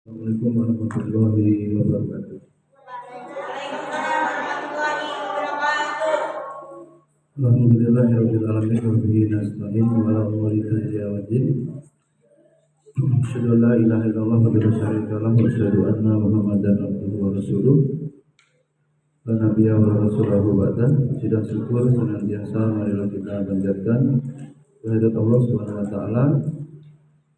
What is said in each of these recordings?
Assalamualaikum warahmatullahi wabarakatuh. Alhamdulillahirabbil alamin wa bihi nasta'in wa ala umuri waddin. Asyhadu an la ilaha illallah wa la syarika lahu wa asyhadu anna Muhammadan abduhu wa rasuluh. La nabiyya wa rasulahu ba'da. Sidang syukur senantiasa marilah kita panjatkan kehadirat Allah Subhanahu wa taala.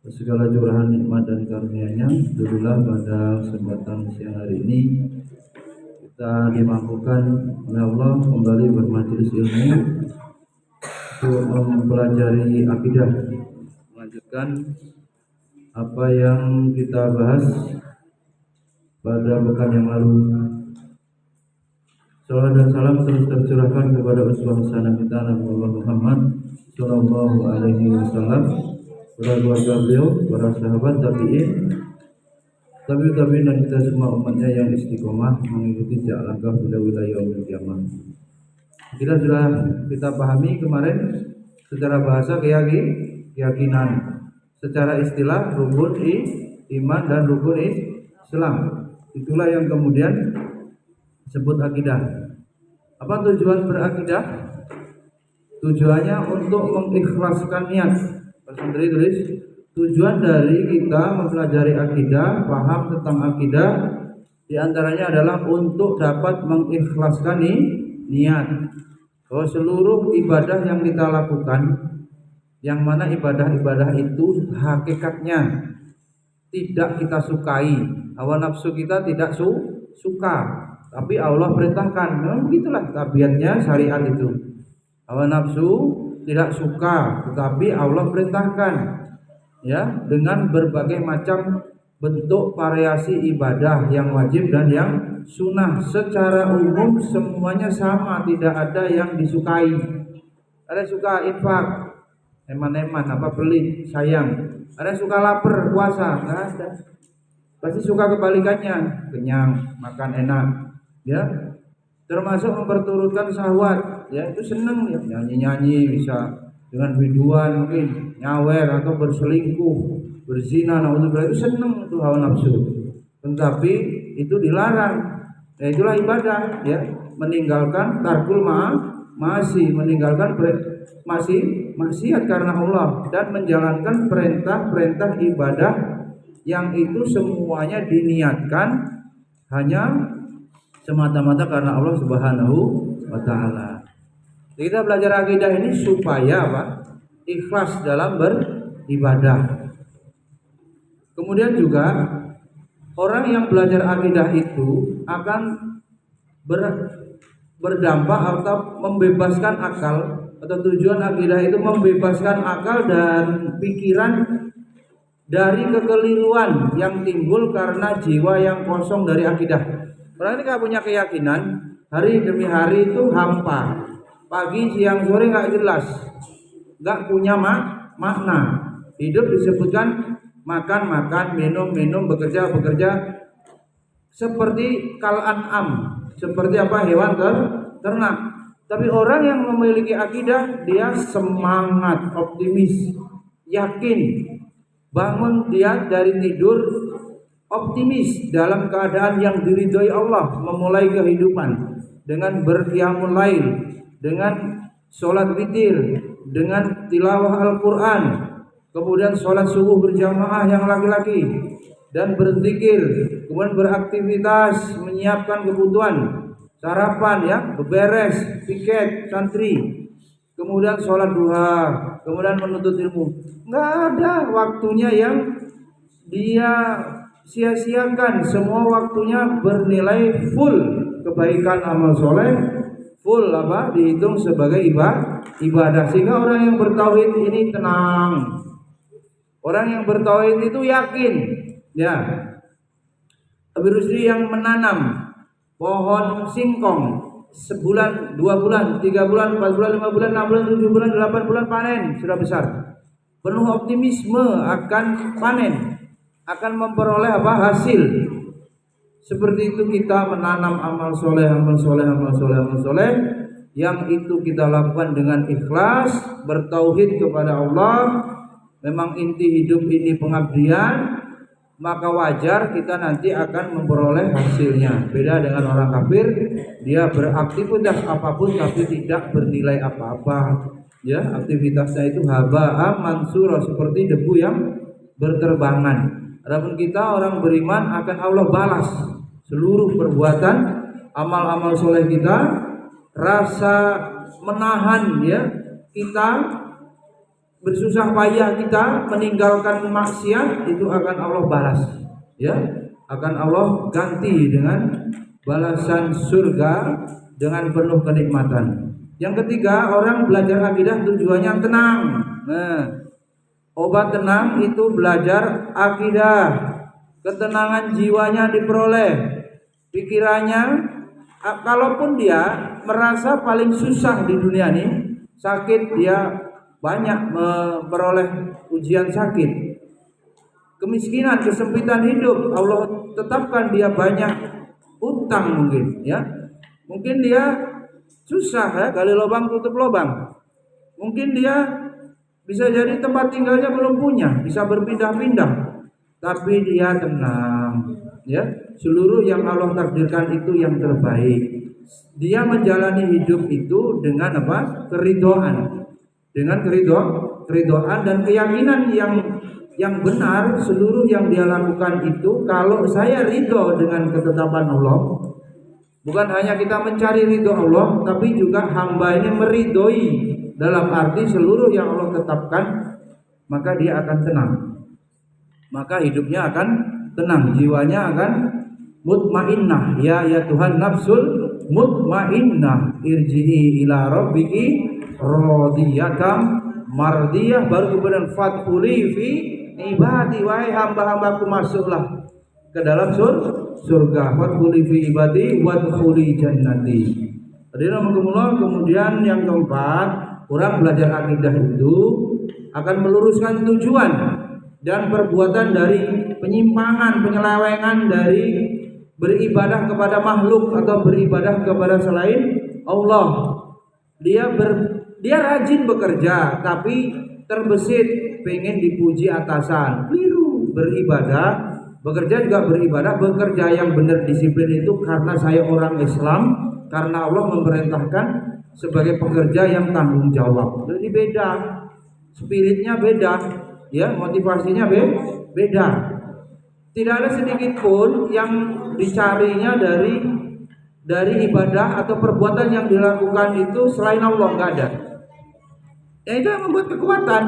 Segala curahan nikmat dan karunia-Nya, alhamdulillah pada kesempatan siang hari ini kita dimampukan oleh Allah kembali bermajelis ilmu untuk mempelajari akidah, melanjutkan apa yang kita bahas pada pekan yang lalu. Salawat dan salam terus tercurahkan kepada uswah hasanah kita Nabi Muhammad sallallahu alaihi wasallam, para keluarga beliau, para sahabat tabi'in, tabi'in dan kita semua umatnya yang istiqomah mengikuti jejak langkah beliau ila yaumil qiyamah. Kita pahami kemarin secara bahasa keyakinan, secara istilah rukun iman dan rukun Islam. Itulah yang kemudian disebut akidah. Apa tujuan berakidah? Tujuannya untuk mengikhlaskan niat. Sendiri tulis, tujuan dari kita mempelajari akidah, paham tentang akidah, diantaranya adalah untuk dapat mengikhlaskan niat bahwa seluruh ibadah yang kita lakukan, yang mana ibadah-ibadah itu hakikatnya tidak kita sukai, hawa nafsu kita tidak suka, tapi Allah perintahkan. Memang begitulah tabiatnya syariat itu. Hawa nafsu tidak suka, tetapi Allah perintahkan, ya, dengan berbagai macam bentuk variasi ibadah yang wajib dan yang sunnah. Secara umum semuanya sama, tidak ada yang disukai. Ada suka infak, eman-eman, apa pelit, sayang. Ada suka lapar, puasa, nggak ada. Pasti suka kebalikannya, kenyang, makan enak, ya. Termasuk memperturutkan syahwat, ya, itu seneng, ya, nyanyi-nyanyi, bisa dengan biduan, mungkin nyawer atau berselingkuh, berzina, naudzubillah, itu seneng, itu hawa nafsu. Tetapi itu dilarang. Ya, itulah ibadah, ya, meninggalkan tarkul masih meninggalkan maksiat karena Allah dan menjalankan perintah-perintah ibadah yang itu semuanya diniatkan hanya semata-mata karena Allah Subhanahu wa taala. Kita belajar akidah ini supaya apa? Ikhlas dalam beribadah. Kemudian juga orang yang belajar akidah itu akan berdampak atau membebaskan akal, atau tujuan akidah itu membebaskan akal dan pikiran dari kekeliruan yang timbul karena jiwa yang kosong dari akidah. Orang ini gak punya keyakinan, hari demi hari itu hampa, pagi siang sore gak jelas, gak punya makna. Hidup disebutkan makan, minum, bekerja, seperti kal-an'am, seperti apa, hewan ternak. Tapi orang yang memiliki akidah, dia semangat, optimis, yakin, bangun dia dari tidur optimis dalam keadaan yang diridhoi Allah, memulai kehidupan dengan berqiyamul lail, dengan sholat witir, dengan tilawah Al-Quran, kemudian sholat subuh berjamaah yang laki-laki, dan berzikir, kemudian beraktivitas, menyiapkan kebutuhan, sarapan, ya, beberes, piket, santri, kemudian sholat duha, kemudian menuntut ilmu. Nggak ada waktunya yang dia sia-siakan, semua waktunya bernilai full kebaikan amal soleh, full apa dihitung sebagai ibadah. Sehingga orang yang bertauhid ini tenang, orang yang bertauhid itu yakin, ya. Abi Rusdi yang menanam pohon singkong sebulan, 2 bulan, 3 bulan, 4 bulan, 5 bulan, 6 bulan, 7 bulan, 8 bulan panen, sudah besar, penuh optimisme akan panen, akan memperoleh apa, hasil. Seperti itu kita menanam amal soleh yang itu kita lakukan dengan ikhlas, bertauhid kepada Allah. Memang inti hidup ini pengabdian, maka wajar kita nanti akan memperoleh hasilnya. Beda dengan orang kafir, dia beraktivitas apapun tapi tidak bernilai apa-apa. Ya, aktivitasnya itu haba mansura, seperti debu yang berterbangan. Adapun kita orang beriman akan Allah balas seluruh perbuatan amal-amal soleh kita, rasa menahan ya kita, bersusah payah kita meninggalkan maksiat, itu akan Allah balas ya, akan Allah ganti dengan balasan surga dengan penuh kenikmatan. Yang ketiga, orang belajar akidah tujuannya tenang. Nah, obat tenang itu belajar akidah. Ketenangan jiwanya diperoleh, pikirannya, kalaupun dia merasa paling susah di dunia ini, sakit, dia banyak memperoleh ujian sakit, kemiskinan, kesempitan hidup, Allah tetapkan dia banyak utang mungkin ya, mungkin dia susah ya, gali lubang tutup lubang, mungkin dia bisa jadi tempat tinggalnya belum punya, bisa berpindah-pindah, tapi dia tenang ya, seluruh yang Allah takdirkan itu yang terbaik. Dia menjalani hidup itu dengan apa? Keridhaan. Dengan keridhaan dan keyakinan yang benar, seluruh yang dia lakukan itu, kalau saya ridho dengan ketetapan Allah, bukan hanya kita mencari ridho Allah, tapi juga hamba ini meridhoi dalam arti seluruh yang Allah tetapkan, maka dia akan tenang, maka hidupnya akan tenang, jiwanya akan mutmainnah. Ya Tuhan nafsul mutmainnah, irji'i ila rabbiki radiyatan mardiyah, baru kemudian fadkhuli fi ibadi, wahai hamba-hambaku masuklah ke dalam surga, fadkhuli fi ibadi wadkhuli jannati. Kemudian yang keempat, orang belajar akidah itu akan meluruskan tujuan dan perbuatan dari penyimpangan, penyelewengan dari beribadah kepada makhluk atau beribadah kepada selain Allah. Dia rajin bekerja tapi terbesit pengen dipuji atasan, keliru. Beribadah, bekerja juga beribadah, bekerja yang benar disiplin itu karena saya orang Islam, karena Allah memerintahkan sebagai pekerja yang tanggung jawab. Jadi beda, spiritnya beda ya, motivasinya beda. Tidak ada sedikit pun yang dicarinya dari ibadah atau perbuatan yang dilakukan itu selain Allah, nggak ada. Ya, itu yang membuat kekuatan.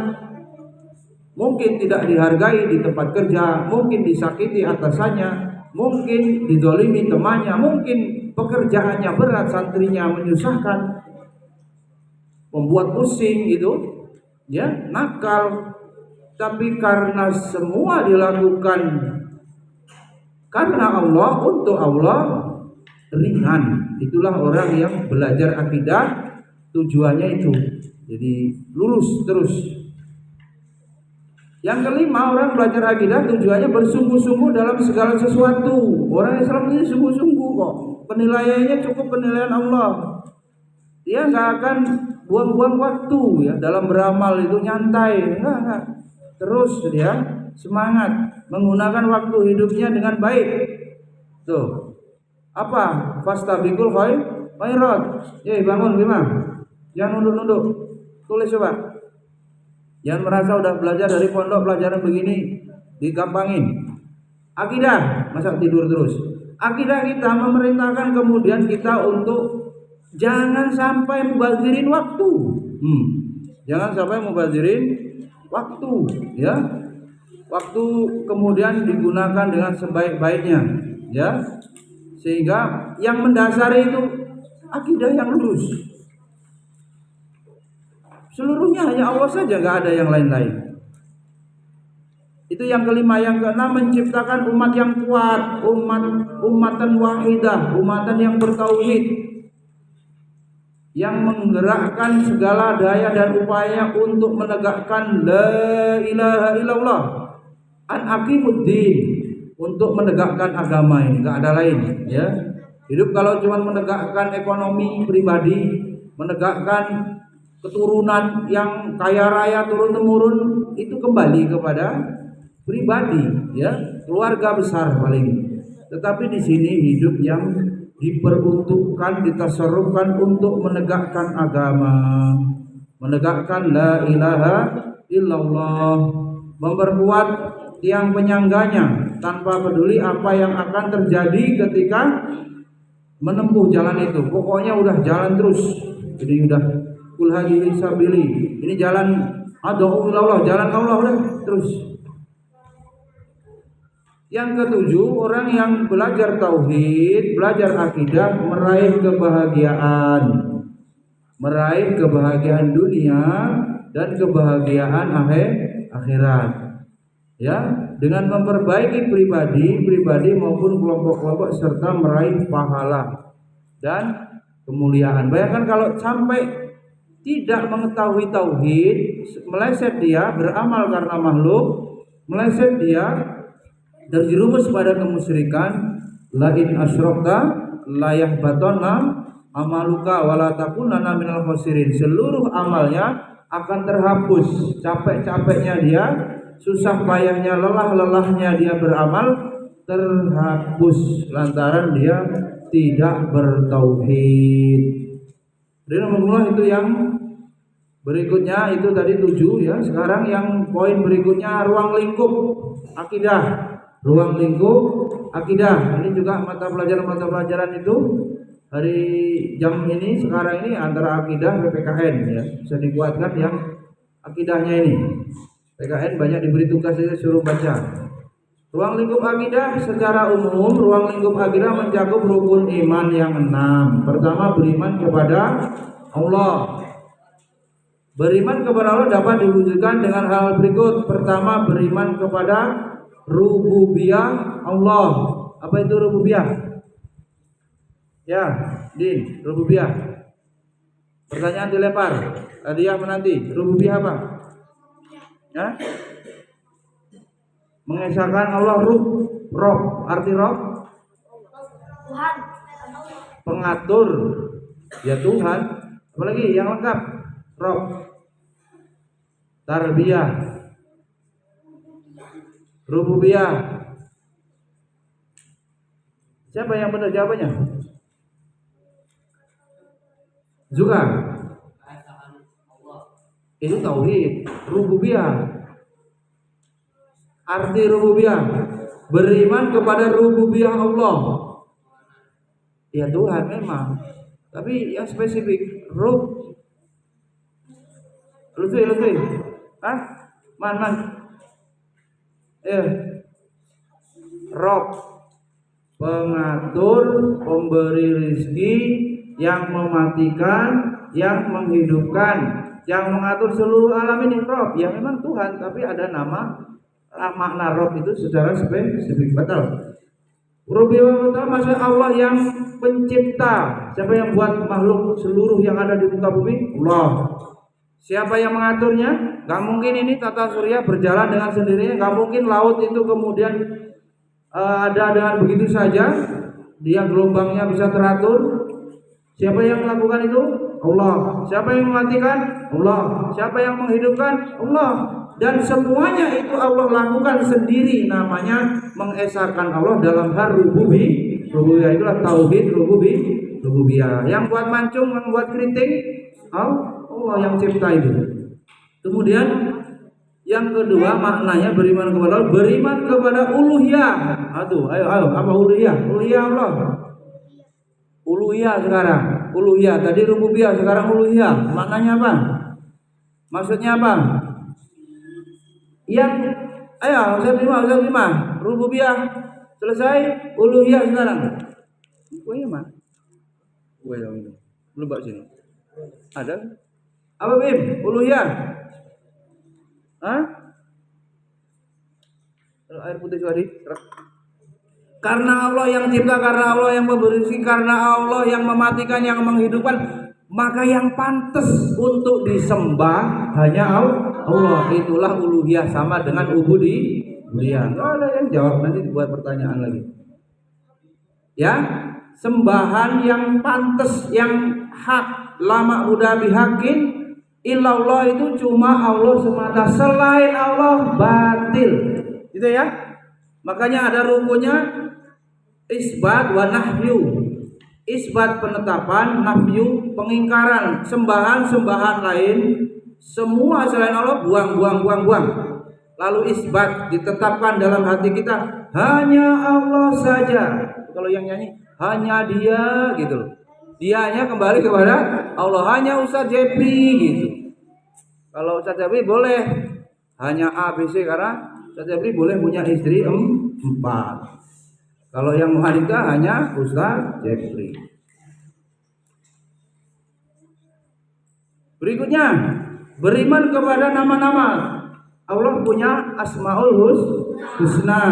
Mungkin tidak dihargai di tempat kerja, mungkin disakiti atasannya, mungkin dizolimi temannya, mungkin pekerjaannya berat, santrinya menyusahkan, membuat pusing gitu, ya, nakal. Tapi karena semua dilakukan karena Allah, untuk Allah, ringan. Itulah orang yang belajar akidah, tujuannya itu jadi lurus terus. Yang kelima, orang belajar akidah tujuannya bersungguh-sungguh dalam segala sesuatu. Orang Islam ini sungguh-sungguh kok, penilaiannya cukup penilaian Allah. Dia nggak akan buang-buang waktu ya dalam beramal, itu nyantai, enggak. Terus dia semangat menggunakan waktu hidupnya dengan baik. Tuh. Apa? Fastabiqul khairat. Bangun Bima. Jangan nunduk-nunduk. Tulis coba. Jangan merasa udah belajar dari pondok pelajaran begini digampangin. Akidah, masa tidur terus. Akidah kita memerintahkan kemudian kita untuk jangan sampai mubazirin waktu. Jangan sampai mubazirin waktu, ya. Waktu kemudian digunakan dengan sebaik-baiknya, ya. Sehingga yang mendasari itu akidah yang lurus. Seluruhnya hanya Allah saja, nggak ada yang lain-lain. Itu yang kelima. Yang keenam, menciptakan umat yang kuat, umatan wahidah, umatan yang bertauhid, yang menggerakkan segala daya dan upaya untuk menegakkan la ilaha illallah, an aqimuddin, untuk menegakkan agama ini, nggak ada lain, ya. Hidup kalau cuma menegakkan ekonomi pribadi, menegakkan keturunan yang kaya raya turun temurun, itu kembali kepada pribadi, ya. keluarga besar paling. Tetapi di sini hidup yang diperuntukkan, ditasarrufkan untuk menegakkan agama, menegakkan la ilaha illallah, memperkuat tiang penyangganya tanpa peduli apa yang akan terjadi ketika menempuh jalan itu. Pokoknya udah jalan terus. Jadi udah kul hadhihi sabili. Ini jalan ad'u ilallah, jalan Allah udah terus. Yang ketujuh, orang yang belajar tauhid, belajar akidah, meraih kebahagiaan dunia dan kebahagiaan akhirat. Ya, dengan memperbaiki pribadi maupun kelompok-kelompok serta meraih pahala dan kemuliaan. Bayangkan kalau sampai tidak mengetahui tauhid, meleset dia beramal karena makhluk, meleset dia terjerumus pada kemusyrikan, la in asyrakta la yahbatanna amaluka wala takunanna minal khasirin. Seluruh amalnya akan terhapus, capek-capeknya dia, susah payahnya, lelah-lelahnya dia beramal terhapus lantaran dia tidak bertauhid. Alhamdulillah, itu yang berikutnya, itu tadi 7 ya. Sekarang yang poin berikutnya, ruang lingkup akidah. Ruang lingkup akidah. Ini juga mata pelajaran itu hari jam ini sekarang ini antara akidah PPKN ya. Bisa dikuatkan yang akidahnya ini. PKN banyak diberi tugas itu suruh baca. Ruang lingkup akidah secara umum, ruang lingkup akidah mencakup rukun iman yang 6. Pertama, beriman kepada Allah. Beriman kepada Allah dapat diwujudkan dengan hal berikut. Pertama, beriman kepada rububiyah Allah. Apa itu rububiyah? Ya, Din, rububiyah. Pertanyaan dilempar. Hadiah menanti. Rububiyah apa? Ya? Mengesahkan Allah Rob. Arti Rob? Tuhan. Pengatur. Ya Tuhan. Apalagi yang lengkap? Rob. Tarbiyah. Rububiyah. Siapa yang benar jawabannya? Juga. Itu tauhid. Rububiyah. Arti rububiyah, beriman kepada rububiyah Allah. Ya Tuhan memang, tapi yang spesifik Rub. Lebih. Man. Rob, pengatur, pemberi rizki, yang mematikan, yang menghidupkan, yang mengatur seluruh alam ini. Rob, ya memang Tuhan, tapi ada makna Rob itu secara spesifik. Betul. Rububiyah betul, maksudnya Allah yang pencipta. Siapa yang buat makhluk seluruh yang ada di muka bumi? Allah. Siapa yang mengaturnya? Gak mungkin ini tata surya berjalan dengan sendirinya. Gak mungkin laut itu kemudian ada dengan begitu saja. Dia gelombangnya bisa teratur. Siapa yang melakukan itu? Allah. Siapa yang mematikan? Allah. Siapa yang menghidupkan? Allah. Dan semuanya itu Allah lakukan sendiri. Namanya mengesahkan Allah dalam hal rububiyah. Itulah tauhid rububiyah. Yang buat mancung, yang buat keriting, Allah yang cipta itu. Kemudian yang kedua maknanya beriman kepada Allah, beriman kepada uluhiyah. Ayo, apa uluhiyah? Uluhiyah Allah. Uluhiyah sekarang. Uluhiyah tadi rububiyah, sekarang uluhiyah. Maknanya apa? Maksudnya apa? Ustaz lima. Rububiyah selesai, uluhiyah sekarang. Kuenya mah. Belum bawa sini. Ada? Apa Bim? Uluhiyah? Air putih tadi. Karena Allah yang cipta, karena Allah yang memberi rezeki, karena Allah yang mematikan, yang menghidupkan, maka yang pantas untuk disembah hanya Allah. Itulah uluhiyah, sama dengan ubudiyah. Enggak ada yang jawab, nanti buat pertanyaan lagi. Ya, sembahan yang pantas, yang hak, lama udah bihakin illallah itu cuma Allah semata. Selain Allah batil. Gitu ya. Makanya ada rukunnya isbat wa nahyu. Isbat penetapan, nafyu pengingkaran, sembahan lain semua selain Allah buang. Lalu isbat ditetapkan dalam hati kita hanya Allah saja. Kalau yang nyanyi hanya Dia gitu loh. Dianya kembali kepada Allah, hanya Ustaz Jepri gitu. Kalau Ustaz Jepri boleh hanya A B C karena Ustaz Jepri boleh punya istri 4. Kalau yang wanita hanya Ustaz Jepri. Berikutnya, beriman kepada nama-nama. Allah punya Asmaul Husna.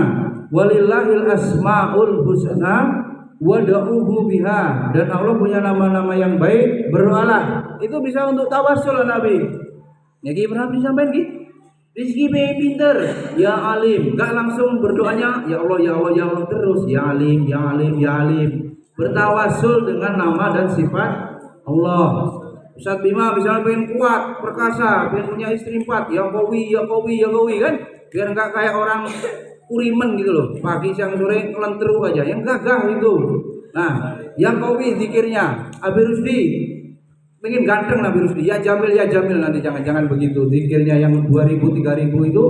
Walillahil Asmaul Husna wad'uhu biha. Dan Allah punya nama-nama yang baik, berdoalah. Itu bisa untuk tawassul Nabi. Jadi pernah disampaikan gitu. Rizki pinter, ya alim, gak langsung berdoanya ya Allah ya Allah ya Allah terus, ya alim ya alim ya alim. Bertawassul dengan nama dan sifat Allah. Ustaz Bima misalnya pengen kuat, perkasa, pengen punya istri 4, ya kawi kan, biar nggak kayak orang kurimen gitu loh, pagi siang sore ngelenteru aja, yang gagah itu. Nah, yang kawi zikirnya, Abi Rusdi pengen ganteng Nabi Rusdi, ya Jamil nanti jangan begitu. Zikirnya yang 2000 3000 itu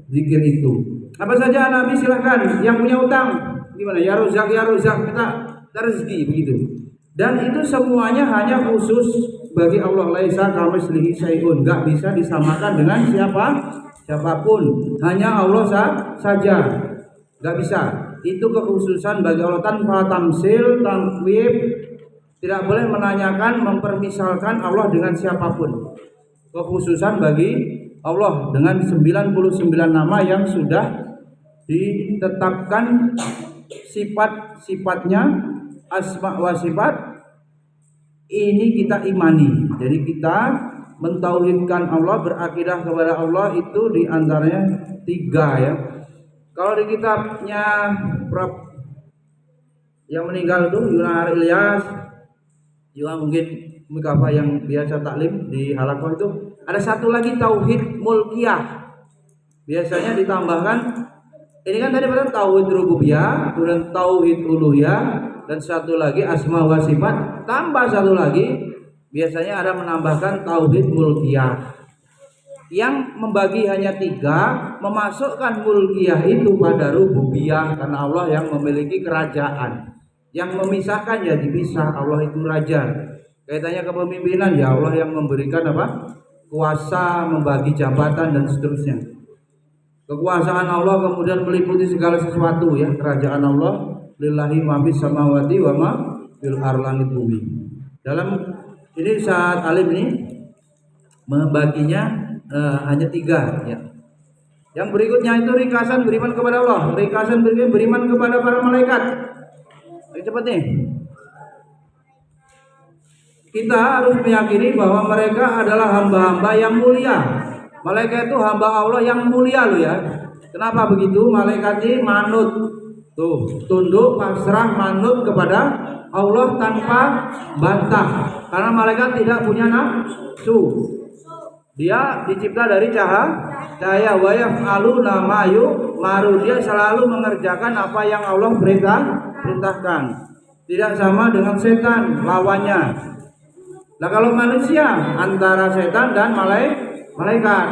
zikir itu. Apa saja Nabi silahkan. Yang punya utang gimana? Ya Rozak kita rezeki begitu. Dan itu semuanya hanya khusus bagi Allah. Laisa kamitslihi syai'un, enggak bisa disamakan dengan siapapun. Hanya Allah saja. Enggak bisa. Itu kekhususan bagi Allah tanpa tamsil, tanwib. Tidak boleh menanyakan, mempermisalkan Allah dengan siapapun. Kekhususan bagi Allah dengan 99 nama yang sudah ditetapkan sifat-sifatnya, asma wa sifat. Ini kita imani. Jadi kita mentauhidkan Allah, berakidah kepada Allah itu diantaranya 3 ya. Kalau di kitabnya Prof yang meninggal itu Yunar Ilyas, juga mungkin apa yang biasa taklim di halakoh itu ada satu lagi tauhid mulkiyah. Biasanya ditambahkan ini kan tadi pada tauhid rububiyah, kemudian tauhid uluhiyah, dan satu lagi asma wa sifat, tambah satu lagi biasanya ada menambahkan tauhid mulkiyah yang membagi hanya 3, memasukkan mulkiyah itu pada rububiyah karena Allah yang memiliki kerajaan. Yang memisahkan ya dipisah, Allah itu raja. Kaitannya kepemimpinan ya Allah yang memberikan apa? Kuasa, membagi jabatan dan seterusnya. Kekuasaan Allah kemudian meliputi segala sesuatu ya. Kerajaan Allah lillahi ma fis samawati wa ma fil ardi bumi. Dalam ini saat alim ini membaginya hanya 3 ya. Yang berikutnya itu ringkasan beriman kepada Allah, ringkasan beriman kepada para malaikat. Cepat nih. Kita harus meyakini bahwa mereka adalah hamba-hamba yang mulia. Malaikat itu hamba Allah yang mulia loh ya. Kenapa begitu? Malaikat ini manut. Tuh, tunduk, pasrah, manut kepada Allah tanpa bantah. Karena malaikat tidak punya nafsu. Dia dicipta dari cahaya wa yaf'aluna ma yu'maru. Dia selalu mengerjakan apa yang Allah perintahkan. Tidak sama dengan setan lawannya. Nah kalau manusia antara setan dan malaikat.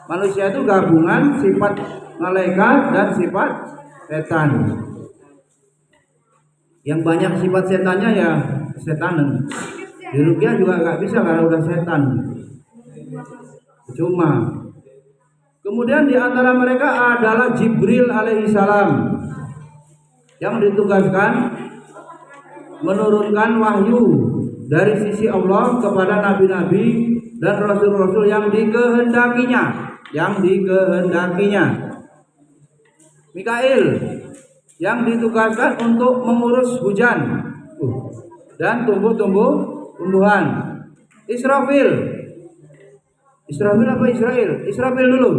Manusia itu gabungan sifat malaikat dan sifat setan. Yang banyak sifat setannya ya setanan. Di ruqyah juga nggak bisa karena udah setan. Cuma kemudian di antara mereka adalah Jibril alaihissalam yang ditugaskan menurunkan wahyu dari sisi Allah kepada nabi-nabi dan rasul-rasul yang dikehendakinya. Mikail yang ditugaskan untuk mengurus hujan dan tumbuhan. Israfil apa Israel? Israfil dulu.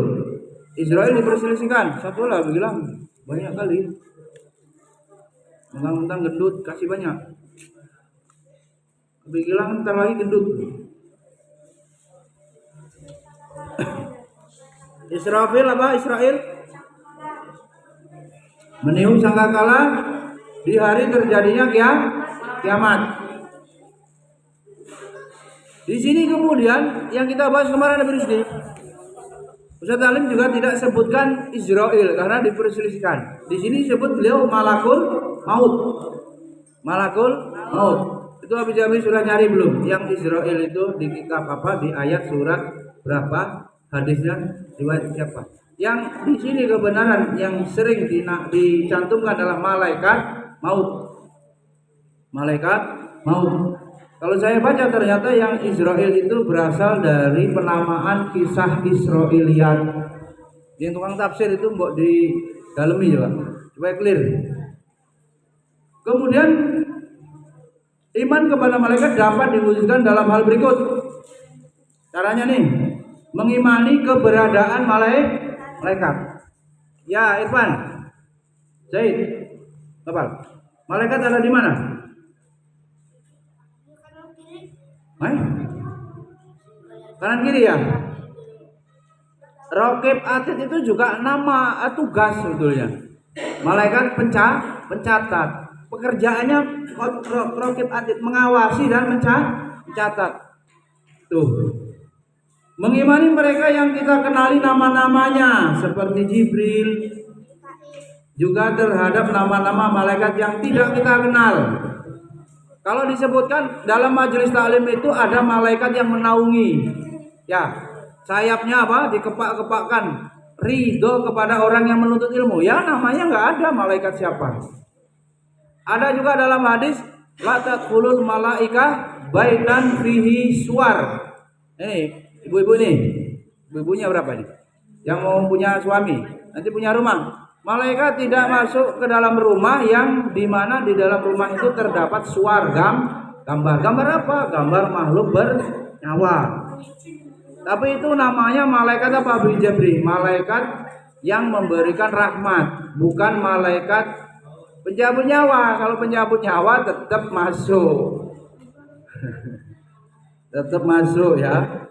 Israel diperselisihkan. Satu lah bilang banyak kali. Mentang-mentang gendut kasih banyak. Bilang ntar lagi gendut. Israfil apa Israel? Meniup sangkakala di hari terjadinya kiamat. Di sini kemudian yang kita bahas kemarin Habib Rusdi, Ustaz Alim juga tidak sebutkan Israel karena diperselisihkan. Di sini disebut beliau malakul maut. Malakul maut. Itu Habib sudah nyari belum? Yang Israel itu di kitab apa? Di ayat surat berapa? Hadisnya riwayat siapa? Yang di sini kebenaran yang sering dicantumkan adalah malaikat maut. Malaikat maut. Kalau saya baca ternyata yang Israel itu berasal dari penamaan kisah Israiliyat. Yang tukang tafsir itu mbok di dalemi juga supaya clear. Kemudian iman kepada malaikat dapat diwujudkan dalam hal berikut. Caranya nih, mengimani keberadaan malaikat. Ya, Irfan. Zaid. Apa? Malaikat ada di mana? Kanan kiri ya. Raqib Atid itu juga nama tugas sebetulnya. Malaikat pencatat. Pekerjaannya Raqib Atid mengawasi dan mencatat. Tuh. Mengimani mereka yang kita kenali nama-namanya seperti Jibril. Juga terhadap nama-nama malaikat yang tidak kita kenal. Kalau disebutkan dalam majelis taklim itu ada malaikat yang menaungi. Ya, sayapnya apa? Dikepak-kepakkan. Ridho kepada orang yang menuntut ilmu. Ya, namanya nggak ada malaikat siapa. Ada juga dalam hadis la tadkhulul malaikah baitan fihi suar. Ini ibu-ibu nih. Ibu-ibunya berapa nih? Yang mau punya suami, nanti punya rumah. Malaikat tidak masuk ke dalam rumah yang dimana di dalam rumah itu terdapat suar gambar. Gambar apa? Gambar makhluk bernyawa. Tapi itu namanya malaikat apa? Jibril. Malaikat yang memberikan rahmat, bukan malaikat pencabut nyawa. Kalau pencabut nyawa tetap masuk. Tetap masuk ya.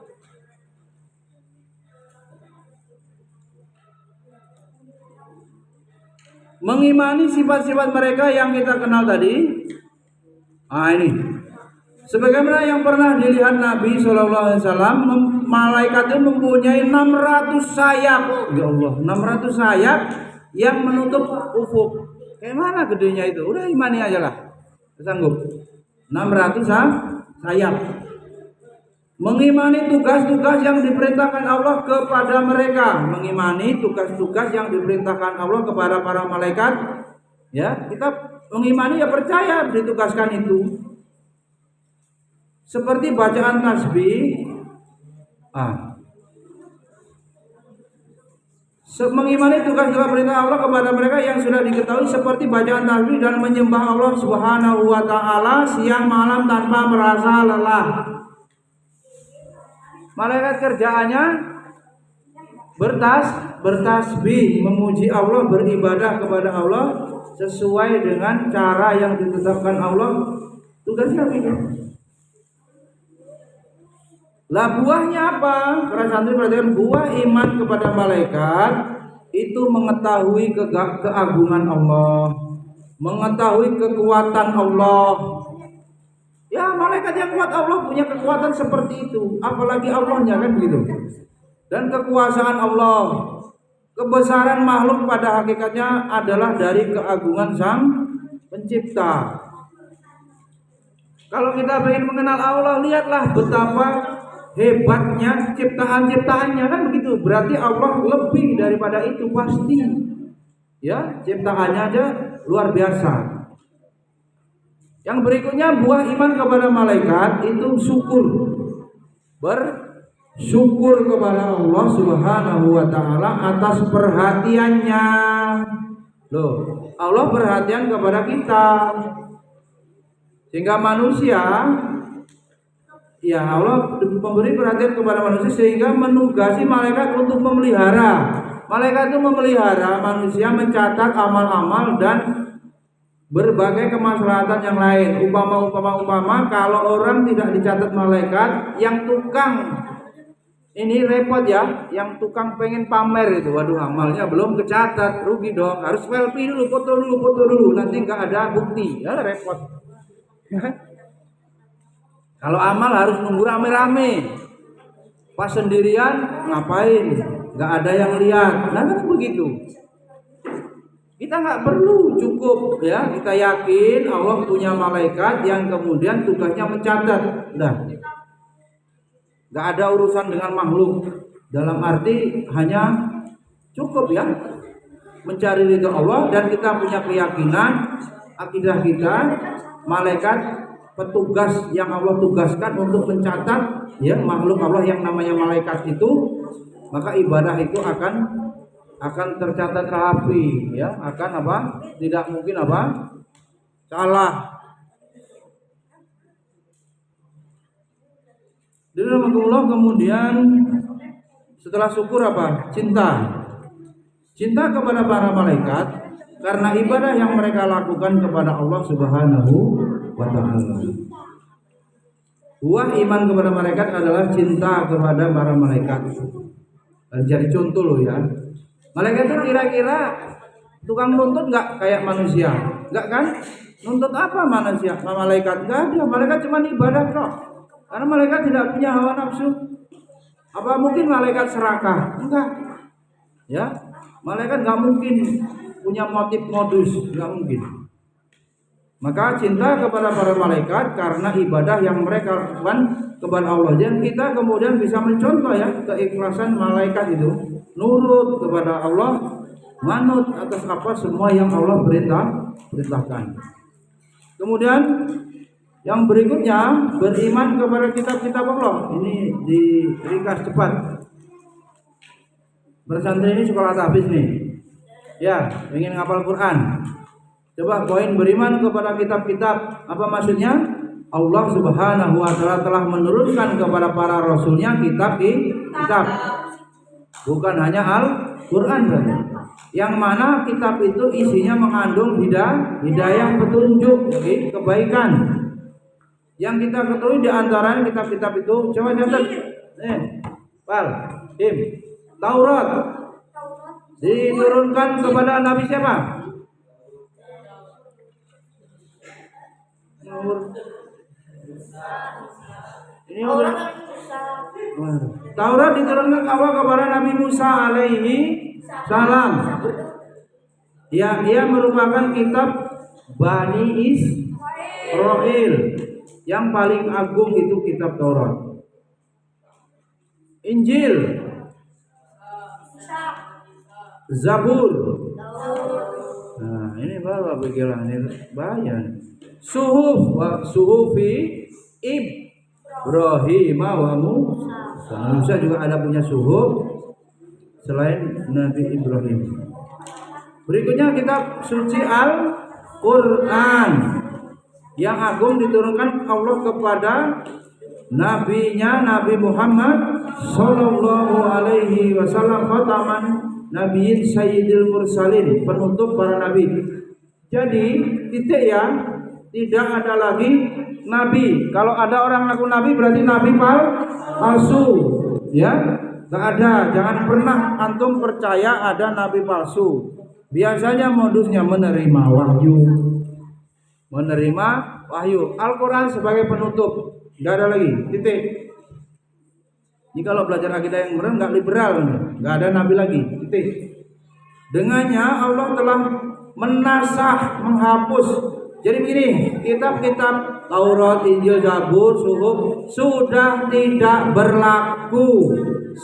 Mengimani sifat-sifat mereka yang kita kenal tadi. Ini sebagaimana yang pernah dilihat Nabi SAW, malaikat itu mempunyai 600 sayap. Ya Allah, 600 sayap yang menutup ufuk. Kayak mana gedenya itu? Udah imani aja lah, sanggup. 600 sayap. Mengimani tugas-tugas yang diperintahkan Allah kepada mereka. Mengimani tugas-tugas yang diperintahkan Allah kepada para malaikat. Ya, kita mengimani ya percaya ditugaskan itu. Seperti bacaan tasbih. Mengimani tugas-tugas perintah Allah kepada mereka yang sudah diketahui seperti bacaan tasbih dan menyembah Allah Subhanahu wa taala siang malam tanpa merasa lelah. Malaikat kerjaannya bertasbih, memuji Allah, beribadah kepada Allah sesuai dengan cara yang ditetapkan Allah. Tugasnya itu. Lah buahnya apa? Para santri perhatikan, buah iman kepada malaikat itu mengetahui keagungan Allah, mengetahui kekuatan Allah. Ya, malaikat yang kuat Allah punya kekuatan seperti itu, apalagi Allahnya kan begitu. Dan kekuasaan Allah, kebesaran makhluk pada hakikatnya adalah dari keagungan Sang Pencipta. Kalau kita ingin mengenal Allah, lihatlah betapa hebatnya ciptaan-ciptaannya, kan begitu. Berarti Allah lebih daripada itu pasti. Ya, ciptaannya aja luar biasa. Yang berikutnya buah iman kepada malaikat itu syukur. Bersyukur kepada Allah Subhanahu wa taala atas perhatiannya. Loh, Allah perhatian kepada kita. Sehingga manusia, ya Allah memberi perhatian kepada manusia sehingga menugasi malaikat untuk memelihara. Malaikat itu memelihara manusia, mencatat amal-amal dan berbagai kemaslahatan yang lain. Umpama kalau orang tidak dicatat malaikat, yang tukang Ini repot ya, yang tukang pengen pamer itu, waduh amalnya belum kecatat, rugi dong. Harus selfie dulu, foto dulu, nanti nggak ada bukti, ya repot. Kalau amal harus nunggu rame-rame, pas sendirian ngapain? Nggak ada yang lihat, nah kan begitu. Kita nggak perlu, cukup ya kita yakin Allah punya malaikat yang kemudian tugasnya mencatat, udah. Gak ada urusan dengan makhluk. Dalam arti hanya cukup ya mencari ridho Allah, dan kita punya keyakinan akidah kita malaikat petugas yang Allah tugaskan untuk mencatat ya makhluk Allah yang namanya malaikat itu, maka ibadah itu akan tercatat rapi ya, akan apa? Tidak mungkin apa? Salah. Dirahmatullah. Kemudian setelah syukur apa? Cinta kepada para malaikat karena ibadah yang mereka lakukan kepada Allah Subhanahu wa taala. Buah iman kepada malaikat adalah cinta kepada para malaikat. Jadi contoh loh ya. Malaikat itu kira-kira tukang nuntut nggak kayak manusia? Nggak kan? Nuntut apa manusia? Malaikat nggak ada. Malaikat cuma ibadah kok. Karena malaikat tidak punya hawa nafsu. Apa mungkin malaikat serakah? Enggak. Ya, malaikat nggak mungkin punya motif modus, nggak mungkin. Maka cinta kepada para malaikat karena ibadah yang mereka lakukan kepada Allah. Dan kita kemudian bisa mencontoh ya keikhlasan malaikat itu, nurut kepada Allah, manut atas apa semua yang Allah perintahkan. Kemudian yang berikutnya, beriman kepada kitab-kitab Allah. Ini diringkas cepat. Bersantri ini sekolah tahfiz nih. Ya, ingin ngapal Quran. Coba poin beriman kepada kitab-kitab. Apa maksudnya? Allah Subhanahu wa taala telah menurunkan kepada para rasulnya kitab. Bukan hanya Al-Quran berarti. Yang mana kitab itu isinya mengandung hidayah, petunjuk, kebaikan. Yang kita ketahui di antara kitab-kitab itu, coba catat. Taurat diturunkan kepada Nabi siapa? Ini Taurat diturunkan kepada Nabi Musa alaihi salam. Ya, ia merupakan kitab Bani Israil. Yang paling agung itu kitab Taurat. Injil, Zabur. Nah, ini baru pikiran ini bahaya. Suhufi Ibrahim wa Musa. Musa juga ada punya suhuf selain Nabi Ibrahim. Berikutnya kitab suci Al-Quran yang agung diturunkan Allah kepada nabinya Nabi Muhammad sallallahu alaihi wasallam, khataman nabiyyin sayyidil mursalin, penutup para nabi. Jadi titik ya, tidak ada lagi nabi. Kalau ada orang ngaku nabi berarti nabi palsu ya. Enggak ada, jangan pernah antum percaya ada nabi palsu. Biasanya modusnya menerima wahyu. Al-Quran sebagai penutup, nggak ada lagi, titik. Ini kalau belajar akidah yang benar, nggak liberal, nggak ada nabi lagi, titik. Dengannya Allah telah menghapus. Jadi begini, kitab-kitab Taurat, Injil, Zabur, Suhuf sudah tidak berlaku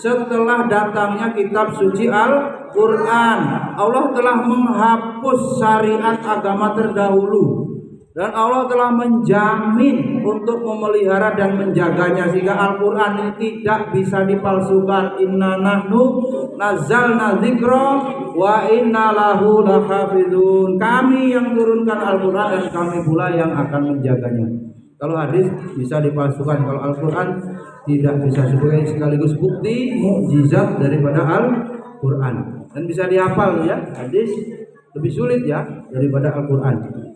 setelah datangnya kitab suci Al-Quran. Allah telah menghapus syariat agama terdahulu. Dan Allah telah menjamin untuk memelihara dan menjaganya sehingga Al-Quran ini tidak bisa dipalsukan. Inna nahnu nazzalna dzikra wa inna lahu lahafizun. Kami yang turunkan Al-Quran dan kami pula yang akan menjaganya. Kalau hadis bisa dipalsukan, kalau Al-Quran tidak bisa, sebagai sekaligus bukti mukjizat daripada Al-Quran. Dan bisa dihafal ya, hadis lebih sulit ya daripada Al-Quran.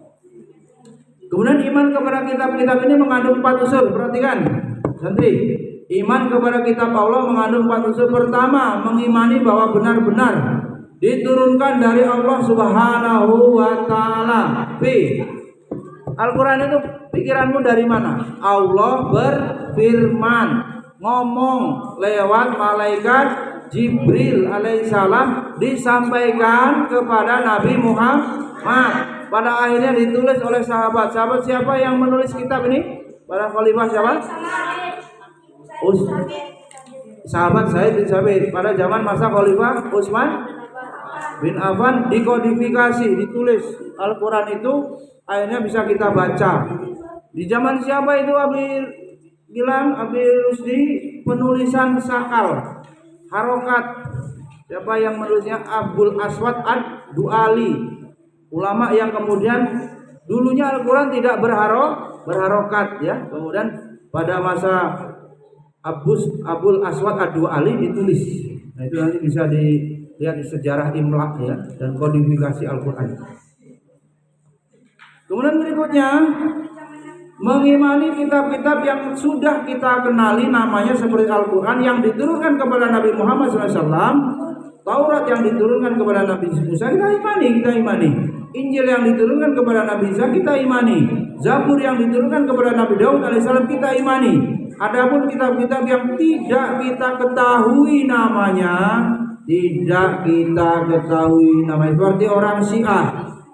Kemudian iman kepada kitab-kitab ini mengandung 4 unsur. Perhatikan, santri. Iman kepada kitab Allah mengandung 4 unsur. Pertama, mengimani bahwa benar-benar diturunkan dari Allah Subhanahu wa taala. B. Al-Qur'an itu pikiranmu dari mana? Allah berfirman, ngomong lewat malaikat Jibril alaihissalam, disampaikan kepada Nabi Muhammad. Pada akhirnya ditulis oleh sahabat. Sahabat siapa yang menulis kitab ini? Para khalifah siapa? Sahabat Zaid bin Sabit. Pada zaman masa Khalifah Utsman bin Affan dikodifikasi, ditulis Al-Quran itu akhirnya bisa kita baca. Di zaman siapa itu Abi Rusdi penulisan sakal harokat. Siapa yang menulisnya? Abul Aswad Ad-Duali, ulama yang kemudian dulunya Al-Quran tidak berharokat ya. Kemudian pada masa Abul Aswad Ad-Duali ditulis. Nah itu nanti bisa dilihat di sejarah imla ya dan kodifikasi Al-Quran. Kemudian berikutnya, mengimani kitab-kitab yang sudah kita kenali namanya seperti Al-Quran yang diturunkan kepada Nabi Muhammad SAW, Taurat yang diturunkan kepada Nabi Musa kita imani. Injil yang diturunkan kepada Nabi Isa kita imani. Zabur yang diturunkan kepada Nabi Daud alaihissalam kita imani. Adapun kitab-kitab yang tidak kita ketahui namanya, seperti orang Syiah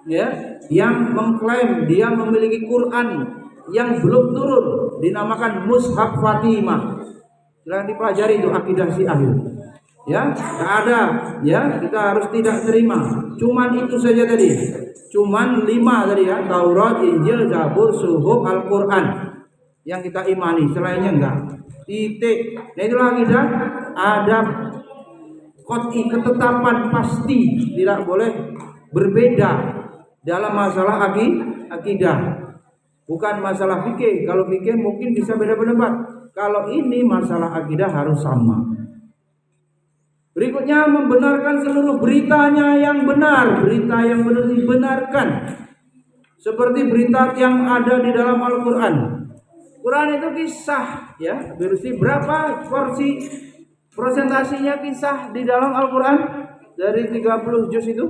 ya, yang mengklaim dia memiliki Quran yang belum turun, dinamakan Mushaf Fatimah. Silahkan dipelajari itu akidah Syiah ya, tidak ada ya, kita harus tidak terima. Cuman itu saja tadi, cuman 5 tadi ya, Taurat, Injil, Zabur, Suhuf, Al-Quran yang kita imani, selainnya enggak. Titik. Nah itulah akidah, ada qot'i, ketetapan pasti, tidak boleh berbeda dalam masalah akidah. Bukan masalah fikih. Kalau fikih mungkin bisa beda pendapat. Kalau ini masalah akidah harus sama. Berikutnya, membenarkan seluruh beritanya yang benar. Berita yang benar dibenarkan. Seperti berita yang ada di dalam Al-Quran. Quran itu kisah ya. Berisi berapa porsi presentasinya kisah di dalam Al-Quran? Dari 30 juz itu.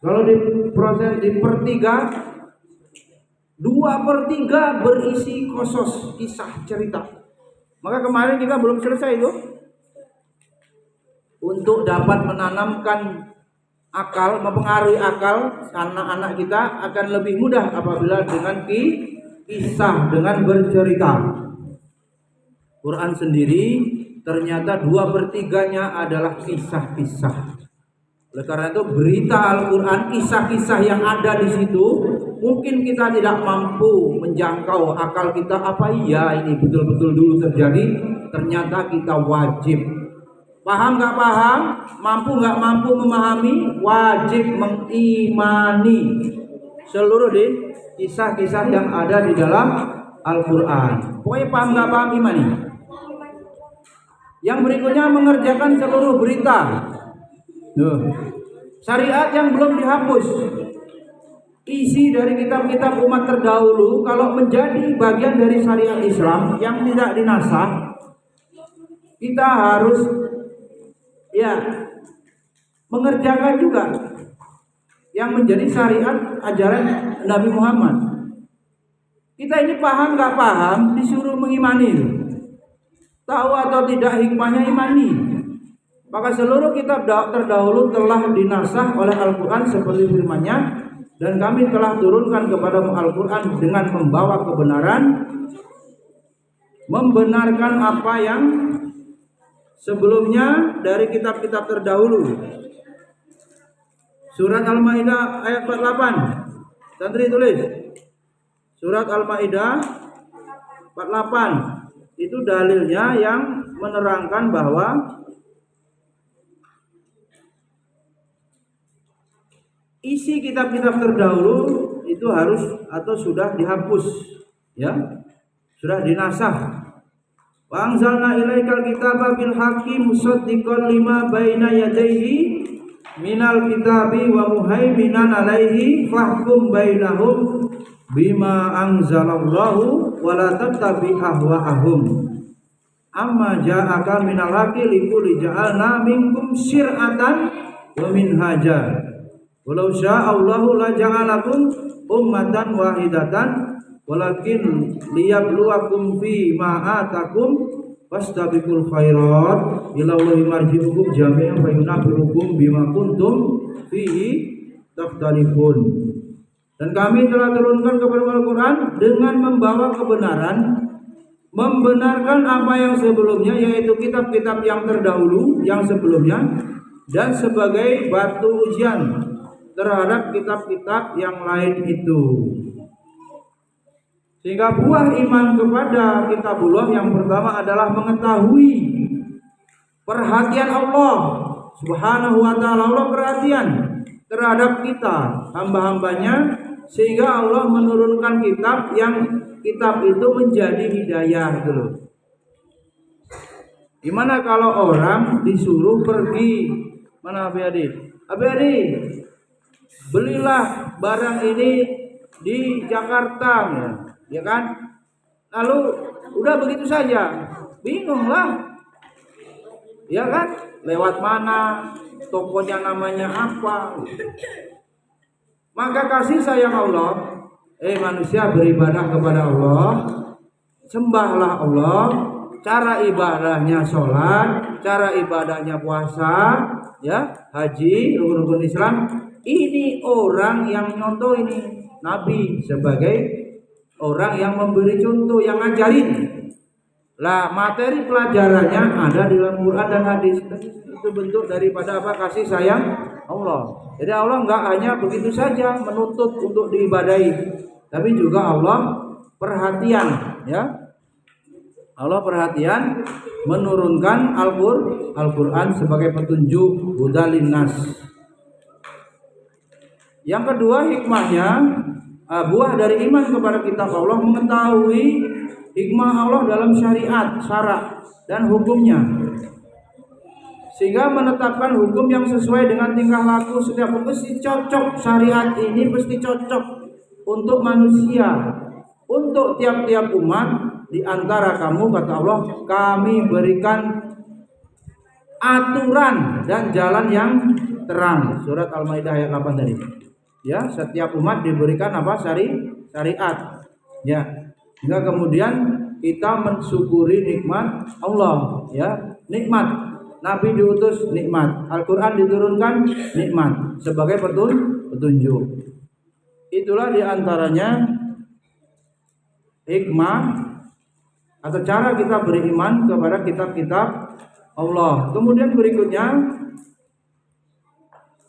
Kalau di per 3, 2/3 berisi qasas, kisah, cerita. Maka kemarin kita belum selesai itu. Untuk dapat menanamkan akal, mempengaruhi akal anak-anak kita akan lebih mudah apabila dengan kisah, dengan bercerita. Quran sendiri ternyata 2/3-nya adalah kisah-kisah. Oleh karena itu berita Al-Quran, kisah-kisah yang ada di situ mungkin kita tidak mampu menjangkau akal kita, apa iya ini betul-betul dulu terjadi. Ternyata kita wajib paham nggak paham, mampu nggak mampu memahami, wajib mengimani seluruh kisah-kisah yang ada di dalam Al-Quran. Pokoknya paham nggak paham, imani. Yang berikutnya, mengerjakan seluruh berita. Syariat yang belum dihapus. Isi dari kitab-kitab umat terdahulu kalau menjadi bagian dari syariat Islam yang tidak dinasah, kita harus ya mengerjakan juga yang menjadi syariat ajaran Nabi Muhammad. Kita ini paham nggak paham disuruh mengimani, tahu atau tidak hikmahnya imani. Maka seluruh kitab terdahulu telah dinasah oleh Al-Quran seperti firman-Nya, dan kami telah turunkan kepada Al-Quran dengan membawa kebenaran, membenarkan apa yang sebelumnya dari kitab-kitab terdahulu. Surat Al-Maidah ayat 48. Santri tulis. Surat Al-Maidah 48. Itu dalilnya yang menerangkan bahwa isi kitab-kitab terdahulu itu harus atau sudah dihapus, ya, sudah dinasah. Wa anzalna ilaikal kitaba bil haqqi musaddiqan lima baina yadayhi minal kitabi wa muhaiminan alaihi fahkum bainahum bima anzalallahu wa la tattabi ahwa'ahum amma ja'aka minal haqqi likulli ja'alna minkum syir'atan wa minhaja walau syaa Allahu la ja'alakum ummatan wahidatan walakin liyabluwakum fi ma atakum fastabiqul khairat ila Allahi marji'ukum jami'an fa yunabbi'ukum bima kuntum fihi takhtalifun. Dan kami telah turunkan kepada Al-Quran dengan membawa kebenaran, membenarkan apa yang sebelumnya, yaitu kitab-kitab yang terdahulu yang sebelumnya, dan sebagai batu ujian terhadap kitab-kitab yang lain itu. Sehingga buah iman kepada kitabullah yang pertama adalah mengetahui perhatian Allah Subhanahu wa ta'ala. Allah perhatian terhadap kita, hamba-hambanya, sehingga Allah menurunkan kitab yang kitab itu menjadi hidayah gitu. Gimana kalau orang disuruh pergi, mana Abi Adi, belilah barang ini di Jakarta, ya kan? Lalu udah begitu saja, bingung lah, ya kan? Lewat mana, tokonya namanya apa? Maka kasih sayang Allah, manusia beribadah kepada Allah, sembahlah Allah. Cara ibadahnya sholat, cara ibadahnya puasa, ya, haji, rukun-rukun Islam. Ini orang yang nyontoh ini Nabi sebagai orang yang memberi contoh, yang ngajarin. Lah materi pelajarannya ada di dalam Quran dan hadis. Itu bentuk daripada apa? Kasih sayang Allah. Jadi Allah enggak hanya begitu saja menuntut untuk diibadahi, tapi juga Allah perhatian, ya. Allah perhatian menurunkan Al-Quran sebagai petunjuk hudal linnas. Yang kedua hikmahnya, buah dari iman kepada kitab Allah, mengetahui hikmah Allah dalam syariat, syarak dan hukumnya, sehingga menetapkan hukum yang sesuai dengan tingkah laku setiap umat. Mesti cocok, syariat ini mesti cocok untuk manusia, untuk tiap-tiap umat. Di antara kamu, kata Allah, kami berikan aturan dan jalan yang terang. Surat Al-Maidah ayat 8 tadi. Ya, setiap umat diberikan apa? Syariat. Ya. Hingga kemudian kita mensyukuri nikmat Allah, ya. Nikmat. Nabi diutus, nikmat. Al-Qur'an diturunkan, nikmat sebagai petunjuk. Itulah diantaranya hikmah atau cara kita beriman kepada kitab-kitab Allah. Kemudian berikutnya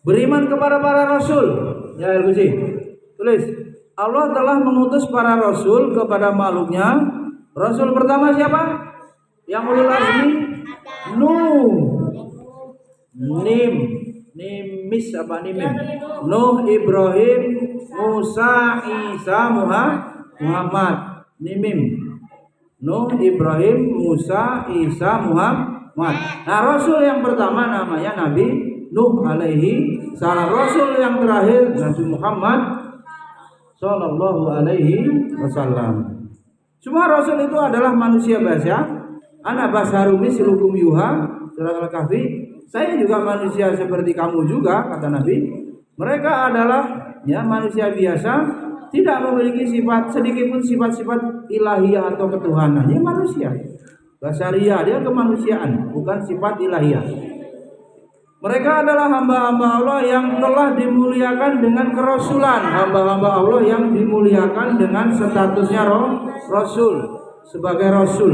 beriman kepada para rasul. Ya, Al-Qusi. Tulis. Allah telah mengutus para rasul kepada makhluknya. Rasul pertama siapa? Yang ulul azmi? Nuh. Nimis apa nimim? Nuh, Ibrahim, Musa, Isa, Muhammad. Nimim. Nuh, Ibrahim, Musa, Isa, Muhammad. Nah, Rasul yang pertama namanya Nabi Nuh alaihi salam. Rasul yang terakhir Nabi Muhammad sallallahu alaihi wasallam. Semua Rasul itu adalah manusia biasa. Ana basharum mislukum yuha, surah Al-Kahfi. Saya juga manusia seperti kamu juga, kata Nabi. Mereka adalah ya manusia biasa, tidak memiliki sifat sedikit pun sifat-sifat ilahiyah atau ketuhanan. Dia manusia. Basariyah, dia kemanusiaan, bukan sifat ilahiyah. Mereka adalah hamba-hamba Allah yang telah dimuliakan dengan kerasulan, hamba-hamba Allah yang dimuliakan dengan statusnya rasul, sebagai rasul.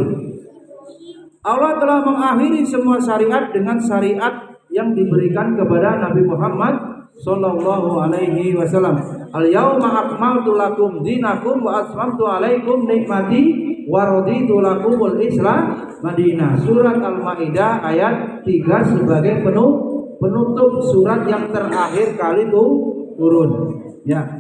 Allah telah mengakhiri semua syariat dengan syariat yang diberikan kepada Nabi Muhammad sallallahu alaihi wasallam. Al-yauma akmaltu lakum dinakum wa atmamtu alaikum nikmati wa raditu lakumul Islam Madinah. Surat Al-Maidah ayat 3 sebagai penutup surat yang terakhir kali itu turun. Ya.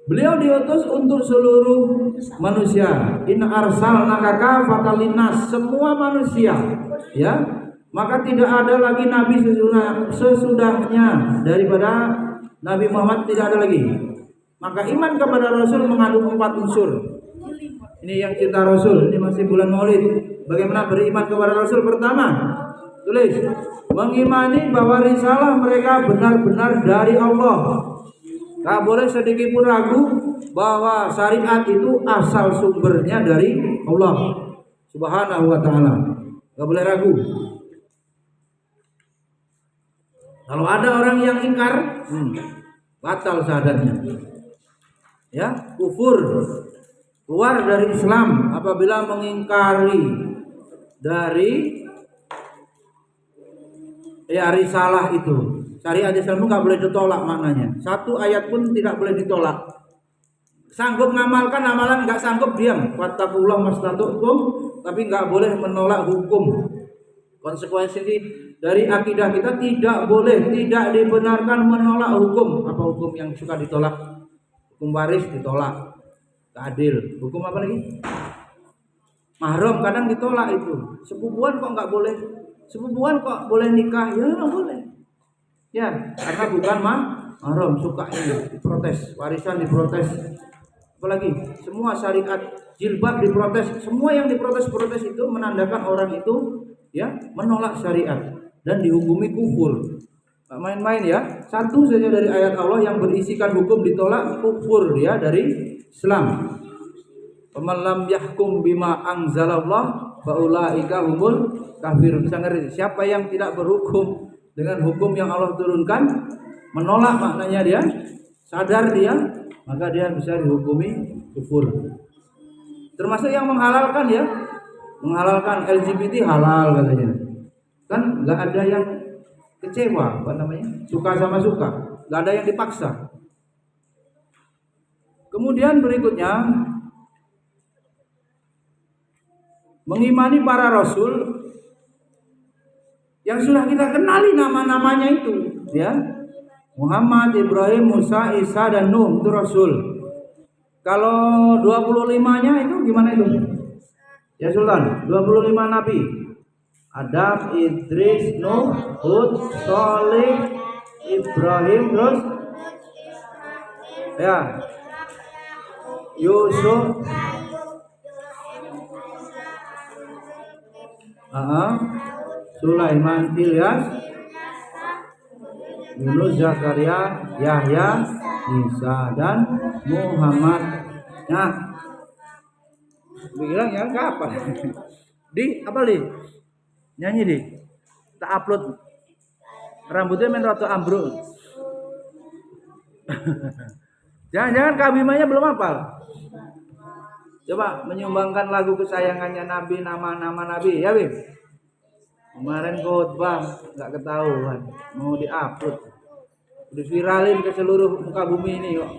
Beliau diutus untuk seluruh manusia. Inna arsalnaka kafatan linnas, semua manusia. Ya. Maka tidak ada lagi nabi sesudahnya daripada Nabi Muhammad, tidak ada lagi. Maka iman kepada Rasul mengandung 4 unsur. Ini yang cinta Rasul, ini masih bulan Maulid. Bagaimana beriman kepada Rasul? Pertama, tulis, mengimani bahwa risalah mereka benar-benar dari Allah. Tak boleh sedikit pun ragu bahwa syariat itu asal sumbernya dari Allah Subhanahu wa ta'ala. Tak boleh ragu. Kalau ada orang yang ingkar, batal syahadatnya. Ya, kufur, keluar dari Islam apabila mengingkari dari risalah itu. Syariat Islam itu nggak boleh ditolak maknanya. Satu ayat pun tidak boleh ditolak. Sanggup ngamalkan amalan, nggak sanggup diam. Wattaqullah mastata'tum, tapi nggak boleh menolak hukum. Konsekuensi dari akidah kita tidak boleh, tidak dibenarkan menolak hukum. Apa hukum yang suka ditolak? Hukum waris ditolak, keadil. Hukum apa lagi? Mahram kadang ditolak itu. Sepupuan kok nggak boleh? Sepupuan kok boleh nikah? Ya nggak boleh. Ya, karena bukan mahram, suka ini diprotes, warisan diprotes. Apalagi semua syariat, jilbab diprotes. Semua yang diprotes itu menandakan orang itu ya menolak syariat dan dihukumi kufur. Gak main-main ya. Satu saja dari ayat Allah yang berisikan hukum ditolak, kufur ya dari Islam. Faman lam yahkum bima anzalallah fa ulaika humul kafirun. Bisa ngerti? Siapa yang tidak berhukum dengan hukum yang Allah turunkan, menolak maknanya dia, sadar dia, maka dia bisa dihukumi kufur. Termasuk yang menghalalkan ya, menghalalkan LGBT halal katanya. Kan nggak ada yang kecewa, apa namanya? Suka sama suka, nggak ada yang dipaksa. Kemudian berikutnya, mengimani para rasul yang sudah kita kenali nama-namanya itu, ya. Muhammad, Ibrahim, Musa, Isa, dan Nuh itu rasul. Kalau 25-nya itu gimana itu? Ya Sultan, 25 nabi. Adam, Idris, Nuh, Hud, Shalih, Ibrahim, terus ya Yusuf, Sulaiman, Ilyas, Yunus, Zakaria, Yahya, Isa, dan Muhammad. Nah, bilang ya kapan? Di apa li? Nyanyi di. Tak upload. Rambutnya main rata ambruk. Jangan-jangan kabimanya belum hafal. Coba menyumbangkan lagu kesayangannya Nabi, nama-nama Nabi, ya Bim. Kemarin khotbah nggak ketahuan, mau diupload, diviralin ke seluruh muka bumi ini kok.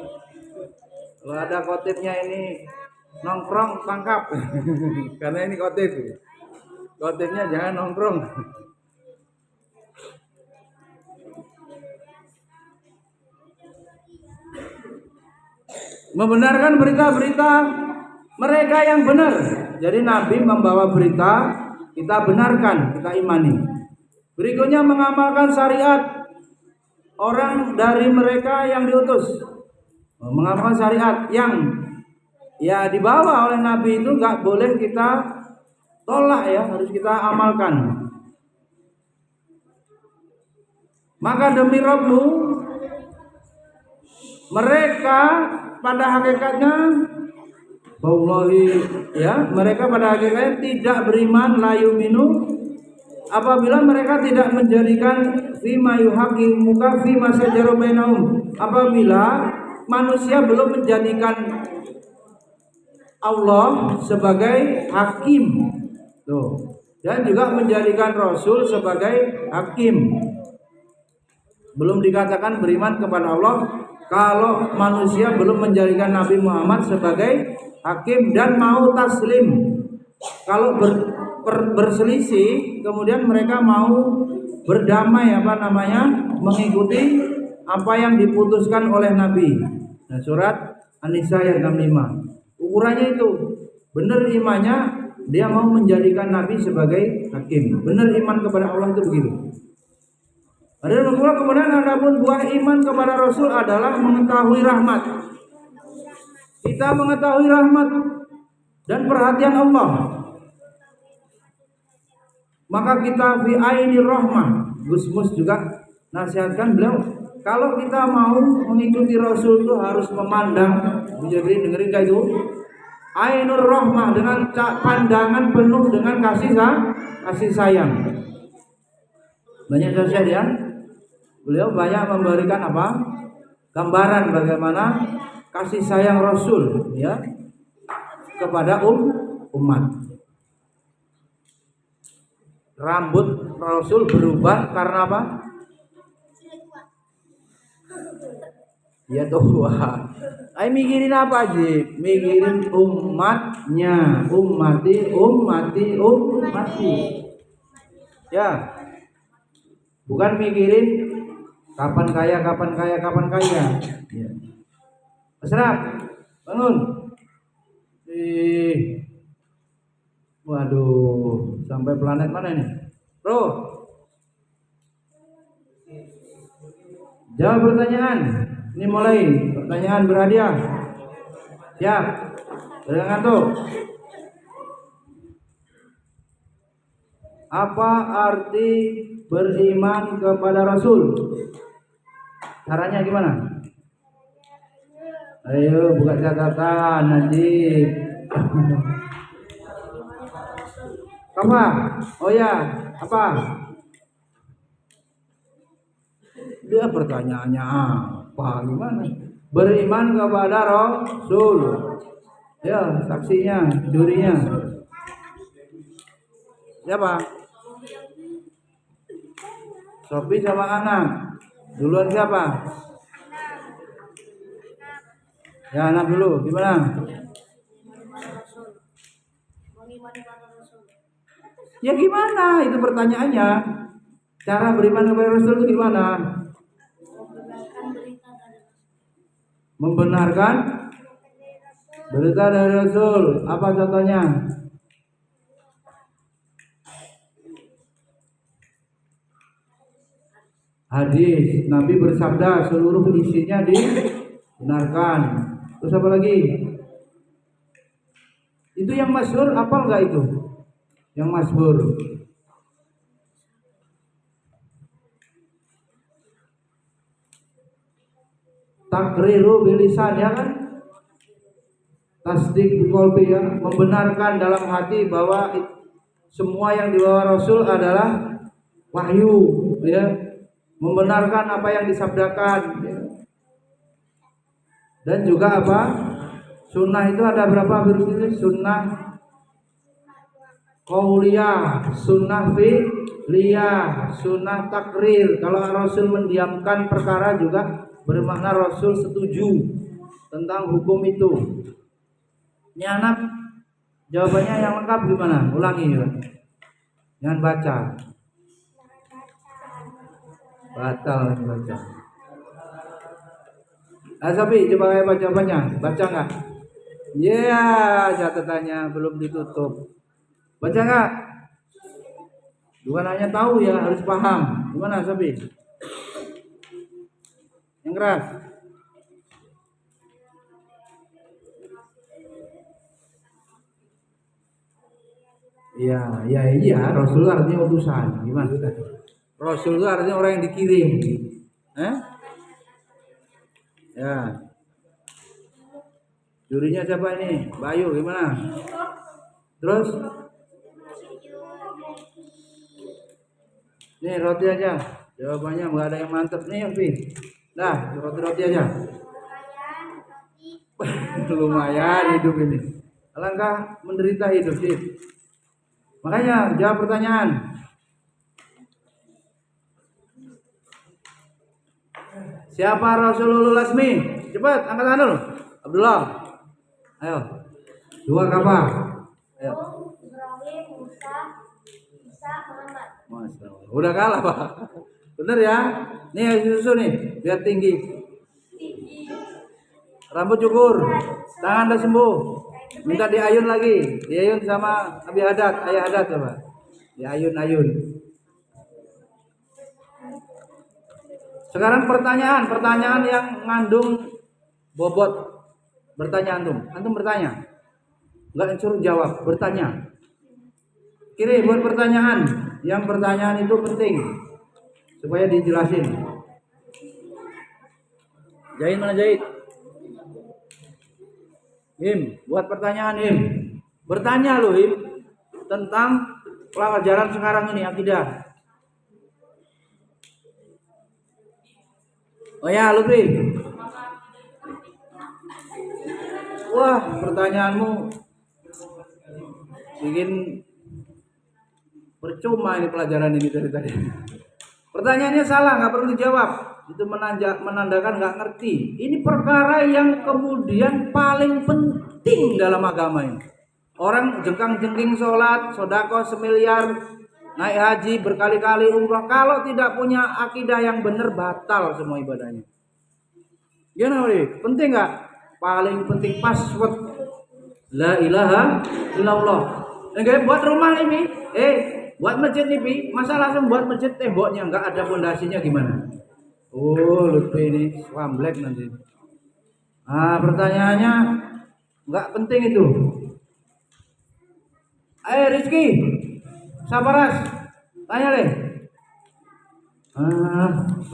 Kalau ada khotibnya ini nongkrong tangkap, karena ini khotib. Khotibnya jangan nongkrong. Membenarkan berita-berita mereka yang benar. Jadi Nabi membawa berita, kita benarkan, kita imani. Berikutnya mengamalkan syariat orang dari mereka yang diutus. Mengamalkan syariat yang ya dibawa oleh Nabi itu nggak boleh kita tolak ya, harus kita amalkan. Maka demi Rabbu, mereka pada hakikatnya wallahi ya, mereka pada hakikatnya tidak beriman la yu'minu apabila mereka tidak menjadikan fima yuhaqimuka fima sajara bainahum, apabila manusia belum menjadikan Allah sebagai hakim. Tuh. Dan juga menjadikan Rasul sebagai hakim. Belum dikatakan beriman kepada Allah kalau manusia belum menjadikan Nabi Muhammad sebagai hakim dan mau taslim. Kalau berselisih, kemudian mereka mau berdamai mengikuti apa yang diputuskan oleh Nabi. Nah, surat An-Nisa ayat 65. Ukurannya itu, benar imannya dia mau menjadikan Nabi sebagai hakim. Benar iman kepada Allah itu begitu. Kemudian adapun buah iman kepada Rasul adalah mengetahui rahmat. kita mengetahui rahmat dan perhatian Allah, maka kita fi aini rahmah. Gus Mus juga nasihatkan beliau, kalau kita mau mengikuti Rasul itu harus memandang, jadi dengerin kayak itu, ainur rahmah, dengan pandangan penuh dengan kasih sayang. Banyak nasihat ya. Beliau banyak memberikan apa? Gambaran bagaimana kasih sayang Rasul ya kepada umat. Rambut Rasul berubah karena apa? Ya tua. Ayo mikirin apa sih? Mikirin umatnya, ummati. Ya. Bukan mikirin kapan kaya. Ya. Asraf, bangun. Waduh, sampai planet mana ini? Bro, jawab pertanyaan. Ini mulai pertanyaan berhadiah. Siap. Jangan ngantuk. Apa arti beriman kepada Rasul? Caranya gimana? Ayo buka catatan Najib. Apa? Oh ya, apa? Dia pertanyaannya apa? Gimana? Beriman kepada Rasul. Ya, saksinya, jurinya. Siapa? Sopi sama anak. Duluan siapa? Ya, anak dulu. Gimana? Ya gimana? Itu pertanyaannya. Cara beriman kepada Rasul itu gimana? Membenarkan berita dari Rasul. Apa contohnya? Hadis Nabi bersabda seluruh isinya dibenarkan. Terus apa lagi? Itu yang masyhur, apal nggak itu? Yang masyhur. Takriru bilisan, ya kan? Tasdik biqalbi, ya, membenarkan dalam hati bahwa semua yang dibawa Rasul adalah wahyu, ya. Membenarkan apa yang disabdakan, ya. Dan juga apa? Sunnah itu ada berapa virus? Sunnah qauliyah, sunnah fi'liyah, sunnah takrir. Kalau Rasul mendiamkan perkara juga bermakna Rasul setuju tentang hukum itu. Ini anak jawabannya yang lengkap gimana? Ulangi ya. Jangan baca. Batal baca. Sapi, coba kayak baca jawabannya. Baca nggak? Ya, catatannya belum ditutup. Baca nggak? Bukan hanya tahu ya, harus paham. Gimana Sapi? Yang keras. Iya. Rasul artinya utusan. Gimana? Rasul itu artinya orang yang dikirim. Ya. Jurinya siapa ini? Bayu, gimana? Terus? Nih roti aja. Jawabannya nggak ada yang mantep nih, Pi. Nah, roti aja. Lumayan hidup ini. Alangkah menderita hidup sih. Makanya jawab pertanyaan. Siapa Rasulullah Lasmi? Cepat angkat tangan dulu. Abdullah. Ayo. Dua kapal. Ayo. Masya Allah. Udah kalah Pak. Bener ya? Nih susu nih, biar tinggi. Rambut cukur, tangan udah sembuh. Minta diayun lagi, diayun sama Abi Haddad, Ayah Haddad coba. Diayun-ayun. Sekarang pertanyaan yang ngandung bobot Bertanya antum bertanya. Enggak suruh jawab, bertanya. Kira buat pertanyaan. Yang pertanyaan itu penting supaya dijelasin. Jahit mana Jahit? Im, buat pertanyaan Im. Bertanya loh Im tentang pelajaran sekarang ini akidah. Oh ya, Lutfi. Wah, pertanyaanmu bikin percuma ini pelajaran ini dari tadi. Pertanyaannya salah, nggak perlu dijawab. Itu menandakan nggak ngerti. Ini perkara yang kemudian paling penting dalam agama ini. Orang jengkang-jengking sholat, sodako semiliar, naik haji berkali-kali umrah. Kalau tidak punya akidah yang benar, batal semua ibadahnya. Gimana Wali? Penting nggak? Paling penting password la ilaha illallah. Enggak buat rumah ini, buat masjid nih, masa langsung buat masjid temboknya nggak ada fondasinya gimana? Oh, Lutfi ini swamblek nanti. Pertanyaannya nggak penting itu. Rizky, Sabaras, tanya deh.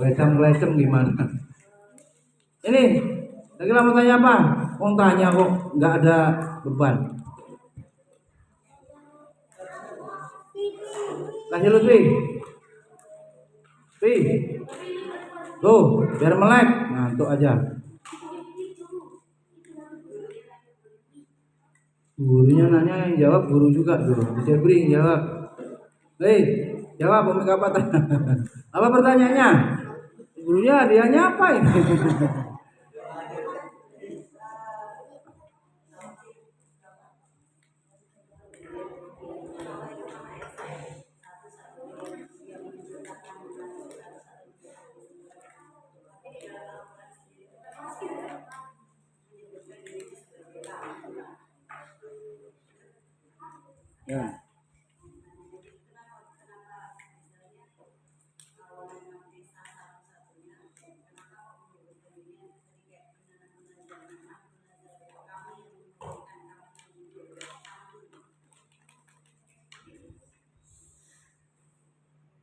Gelecem gimana? Ini, lagi lama tanya apa? Mau tanya kok nggak ada beban. Kasih Lutfi. Tuh, biar melek. Nah, untuk aja. Gurunya nanya yang jawab guru juga tuh. Bisa beri yang jawab. Jawab Umi Kapat. Apa pertanyaannya? Gurunya hadiahnya apa ini? Ya.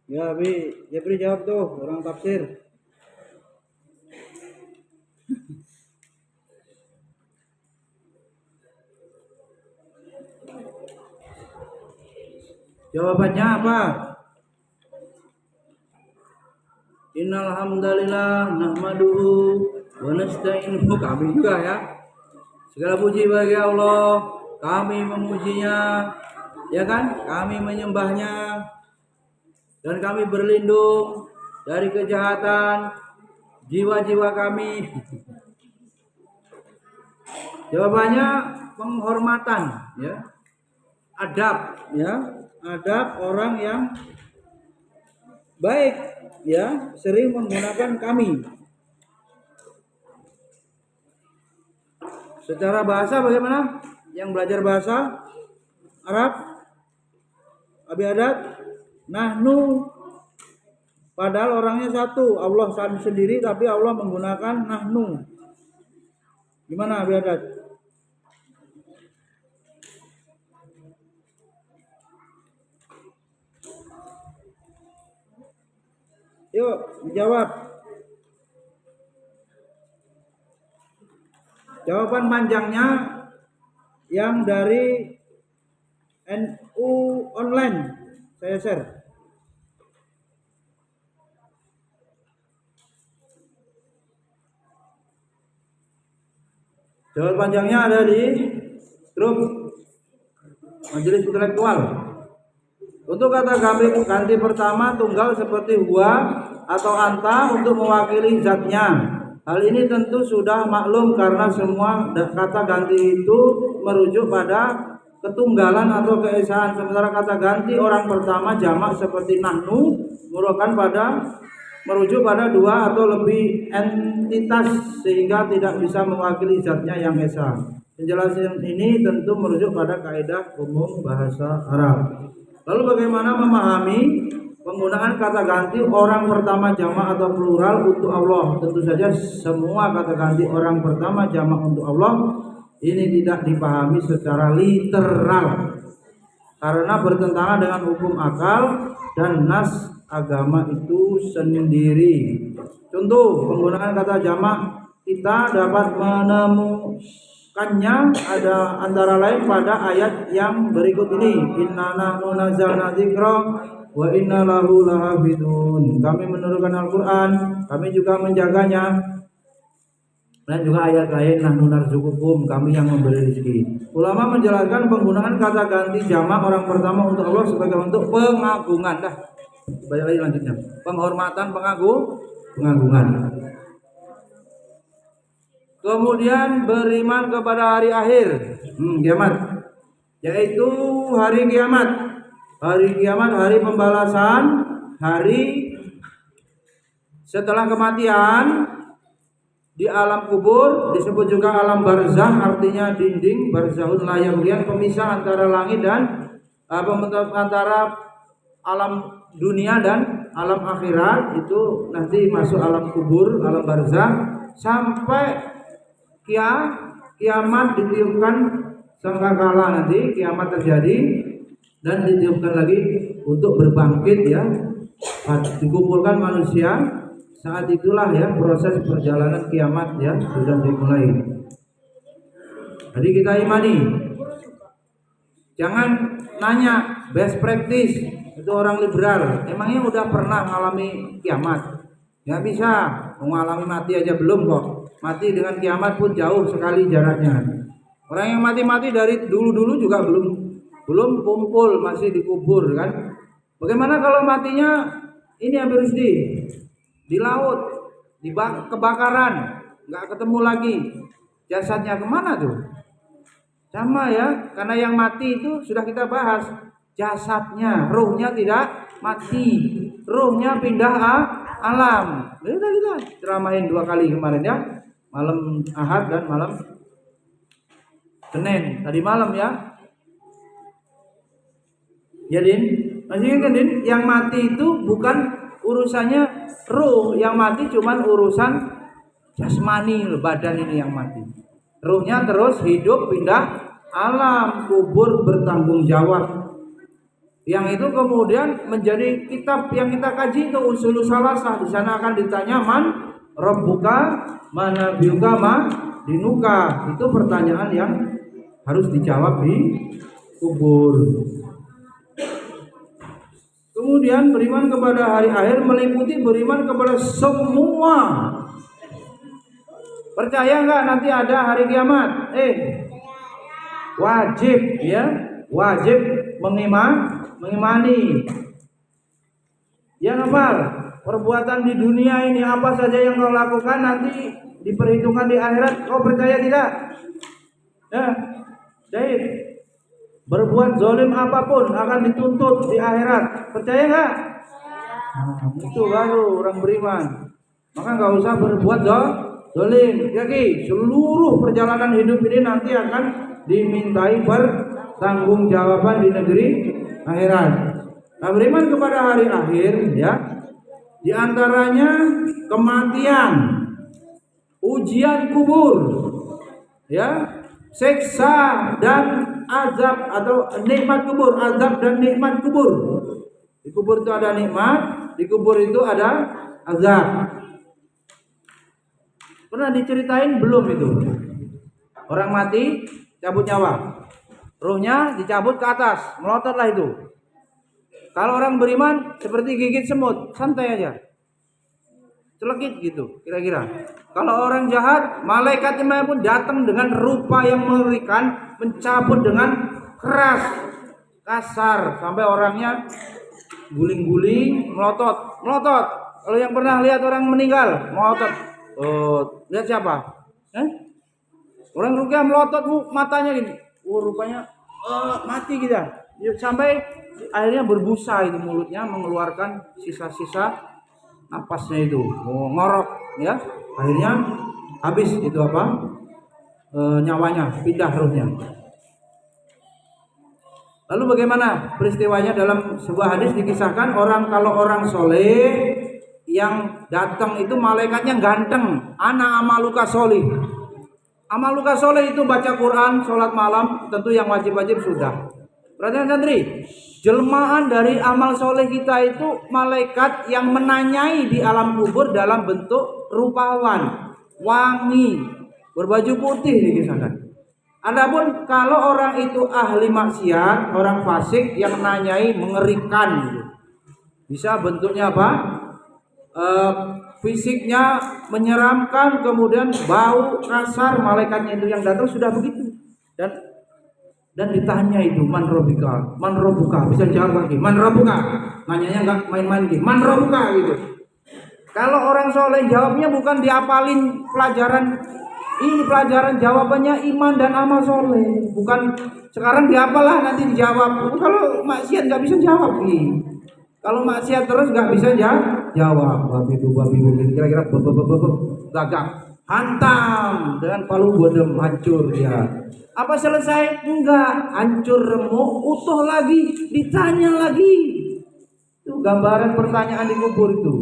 Ya, Jepri jawab tuh, orang tafsir. Jawabannya apa? Innal hamdalillah nahmaduhu wa nasta'inuhu. Kami juga ya. Segala puji bagi Allah, kami memujinya, ya kan? Kami menyembahnya dan kami berlindung dari kejahatan jiwa-jiwa kami. Jawabannya penghormatan, ya. Adab, ya. Adab orang yang baik, ya, sering menggunakan kami. Secara bahasa bagaimana? Yang belajar bahasa Arab, Abi Adat, nahnu. Padahal orangnya satu, Allah sendiri, tapi Allah menggunakan nahnu. Gimana Abi Adat? Yuk, dijawab. Jawaban panjangnya yang dari NU online saya share. Jawaban panjangnya ada di grup Majelis Intelektual. Untuk kata ganti pertama tunggal seperti huwa atau anta untuk mewakili zatnya. Hal ini tentu sudah maklum karena semua kata ganti itu merujuk pada ketunggalan atau keesaan. Sementara kata ganti orang pertama jamak seperti nahnu merujuk pada dua atau lebih entitas sehingga tidak bisa mewakili zatnya yang esa. Penjelasan ini tentu merujuk pada kaidah umum bahasa Arab. Lalu bagaimana memahami penggunaan kata ganti orang pertama jamak atau plural untuk Allah? Tentu saja semua kata ganti orang pertama jamak untuk Allah ini tidak dipahami secara literal karena bertentangan dengan hukum akal dan nas agama itu sendiri. Contoh penggunaan kata jamak kita dapat menemukannya ada antara lain pada ayat yang berikut ini. Inna nahnu nazzalna dzikra wa inna lahu lahafidun. Kami menurunkan Al-Qur'an, kami juga menjaganya. Dan juga ayat lain nahnu narzuqukum, kami yang memberi rezeki. Ulama menjelaskan penggunaan kata ganti jamak orang pertama untuk Allah sebagai bentuk pengagungan. Dah. Baca lagi lanjutnya. Penghormatan, pengagungan. Kemudian beriman kepada hari akhir, kiamat. Yaitu hari kiamat. Hari kiamat, hari pembalasan, hari setelah kematian. Di alam kubur disebut juga alam barzah, artinya dinding barzahun la yabghiyan, pemisah antara langit dan antara alam dunia dan alam akhirat. Itu nanti masuk alam kubur, alam barzah sampai kiamat ditiupkan sangkakala, nanti kiamat terjadi dan ditiupkan lagi untuk berbangkit ya, dikumpulkan manusia. Saat itulah ya proses perjalanan kiamat ya sudah dimulai. Jadi kita imani. Jangan nanya best practice itu orang liberal. Emangnya udah pernah mengalami kiamat? Nggak bisa. Mengalami mati aja belum kok. Mati dengan kiamat pun jauh sekali jaraknya. Orang yang mati-mati dari dulu-dulu juga belum kumpul, masih dikubur kan. Bagaimana kalau matinya ini Habib Rusdi? Di laut, di kebakaran, nggak ketemu lagi, jasadnya kemana tuh? Sama ya, karena yang mati itu sudah kita bahas, jasadnya, ruhnya tidak mati, ruhnya pindah alam. Kita ceramahin 2 kali kemarin ya, malam Ahad dan malam Senin, tadi malam ya. Ya Din, masih kan Din, yang mati itu bukan urusannya ruh, yang mati cuman urusan jasmani, badan ini yang mati. Ruhnya terus hidup pindah alam kubur bertanggung jawab. Yang itu kemudian menjadi kitab yang kita kaji itu Ushulus Salasah. Di sana akan ditanya man rabbuka, man nabiyuka, ma dinuka. Itu pertanyaan yang harus dijawab di kubur. Kemudian beriman kepada hari akhir meliputi beriman kepada semua. Percaya nggak nanti ada hari kiamat? Wajib ya, wajib mengimani. Ya nafal, perbuatan di dunia ini apa saja yang kau lakukan nanti diperhitungkan di akhirat. Kau percaya tidak? Ya, Zaid. Berbuat zalim apapun akan dituntut di akhirat. Percaya nggak? Nah, itu baru orang beriman. Maka nggak usah berbuat zalim. Jadi seluruh perjalanan hidup ini nanti akan dimintai pertanggungjawaban di negeri akhirat. Nah, beriman kepada hari akhir ya. Di antaranya kematian, ujian kubur, ya, siksa dan azab atau nikmat kubur, azab dan nikmat kubur. Di kubur itu ada nikmat, di kubur itu ada azab. Pernah diceritain belum itu? Orang mati cabut nyawa, ruhnya dicabut ke atas, melototlah itu. Kalau orang beriman seperti gigit semut, santai aja, celekit gitu kira-kira. Kalau orang jahat, malaikatnya pun datang dengan rupa yang mengerikan, mencabut dengan keras, kasar, sampai orangnya guling-guling, melotot. Kalau yang pernah lihat orang meninggal, melotot. Lihat siapa? Orang rukyah melotot matanya gini. Rupanya mati kita. Sampai akhirnya berbusa itu mulutnya, mengeluarkan sisa-sisa napasnya itu, ngorok ya. Akhirnya habis itu nyawanya, pindah ruhnya. Lalu bagaimana peristiwanya? Dalam sebuah hadis dikisahkan kalau orang soleh yang datang itu malaikatnya ganteng, ana amaluka solih. Amal luka soleh itu baca Quran, sholat malam, tentu yang wajib-wajib sudah. Perhatian santri, jelmaan dari amal soleh kita itu malaikat yang menanyai di alam kubur dalam bentuk rupawan, wangi, berbaju putih dikisahkan. Adapun kalau orang itu ahli maksiat, orang fasik yang menanyai mengerikan, bisa bentuknya apa? Fisiknya menyeramkan, kemudian bau kasar, malaikatnya itu yang datang sudah begitu, dan ditanya itu man robuka, bisa jawab lagi man robuka, nanyanya nggak main-main gitu, man robuka gitu. Kalau orang soleh jawabnya bukan diapalin pelajaran ini, pelajaran jawabannya iman dan amal soleh, bukan sekarang diapalah nanti dijawab. Kalau maksiat nggak bisa jawab nih. Kalau maksiat terus nggak bisa jawab. Babi bu kira-kira gagak hantam dengan palu bodem, hancur ya. Apa selesai? Enggak, hancur remuk, utuh lagi, ditanya lagi. Itu gambaran pertanyaan di kubur itu.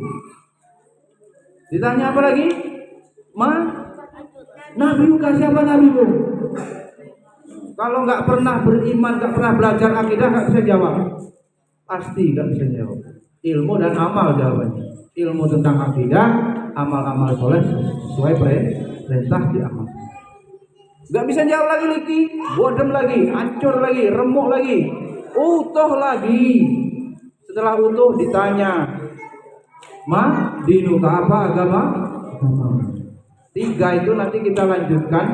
Ditanya apa lagi? Nabi bukan siapa Nabi bu? Kalau nggak pernah beriman, nggak pernah belajar akidah, nggak bisa jawab. Pasti nggak bisa jawab. Ilmu dan amal jawabannya. Ilmu tentang akidah, amal-amal soleh sesuai perintah diamal. Nggak bisa jawab lagi, Liki, bodem lagi, hancur lagi, remuk lagi, utuh lagi. Setelah utuh ditanya, dinuka apa agama? 3 itu nanti kita lanjutkan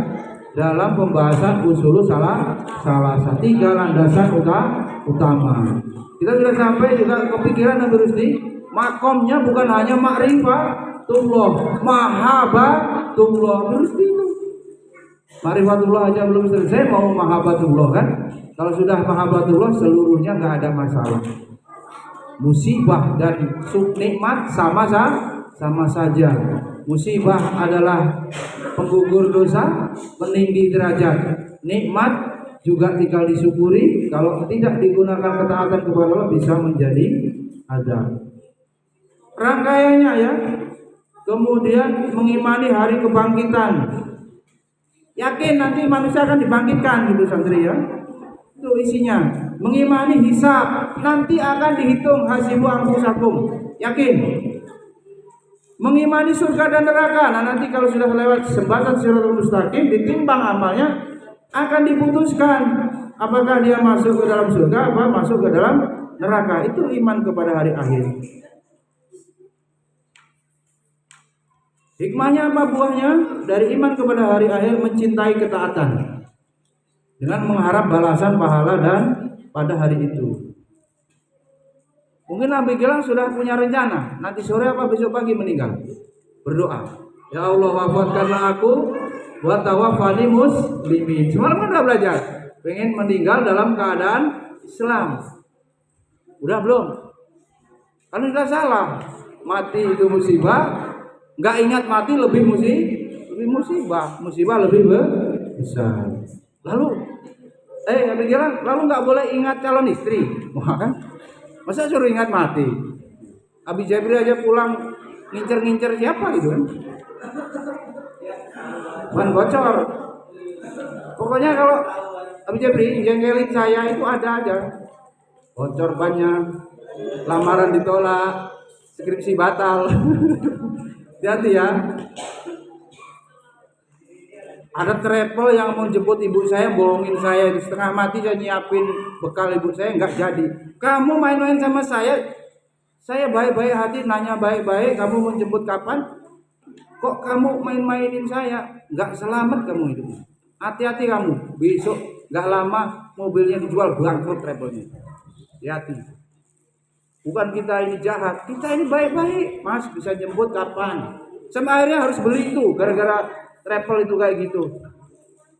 dalam pembahasan usul salah 3 landasan utama. Kita sudah sampai juga kepikiran Nabi Rusdi, makomnya bukan hanya ma'rifatullah, mahabbatullah. Nabi Rusdi itu ma'rifatullah aja belum selesai, mau mahabbatullah kan? Kalau sudah mahabbatullah seluruhnya nggak ada masalah. Musibah dan nikmat sama saja. Musibah adalah penggugur dosa, meninggi derajat. Nikmat juga tinggal disyukuri. Kalau tidak digunakan ketaatan kepada Allah bisa menjadi azab. Rangkaiannya ya. Kemudian mengimani hari kebangkitan. Yakin nanti manusia akan dibangkitkan gitu santri ya. Itu isinya. Mengimani hisab, nanti akan dihitung hasibu anfusakum. Yakin. Mengimani surga dan neraka. Nah nanti kalau sudah lewat jembatan Shiratal Mustaqim, ditimbang amalnya, akan diputuskan apakah dia masuk ke dalam surga atau masuk ke dalam neraka. Itu iman kepada hari akhir. Hikmahnya apa buahnya? Dari iman kepada hari akhir mencintai ketaatan dengan mengharap balasan pahala dan pada hari itu. Mungkin Nabi Gilang sudah punya rencana, nanti sore apa besok pagi meninggal. Berdoa, ya Allah wafatkanlah aku wa tawaffani muslimin. Semalam kan udah belajar, pengen meninggal dalam keadaan Islam. Udah belum? Kan sudah salah. Mati itu musibah, nggak ingat mati lebih musibah. Musibah lebih besar. Lalu Nabi Gilang, lalu nggak boleh ingat calon istri, wah kan? Masa suruh ingat mati? Abi Jabir aja pulang ngincer siapa gitu kan? Ban bocor. Pokoknya kalau Abi Jabir jengkelin saya itu ada aja. Bocor banyak, lamaran ditolak, skripsi batal. Hati-hati ya. Ada travel yang mau jemput ibu saya, bohongin saya, setengah mati saya nyiapin bekal ibu saya, nggak jadi. Kamu main-main sama saya baik-baik hati, nanya baik-baik, kamu mau jemput kapan? Kok kamu main-mainin saya? Nggak selamat kamu itu. Hati-hati kamu, besok nggak lama mobilnya dijual, bangkrut travelnya. Hati-hati. Bukan kita ini jahat, kita ini baik-baik, Mas bisa jemput kapan? Sampai akhirnya harus beli itu, gara-gara travel itu kayak gitu,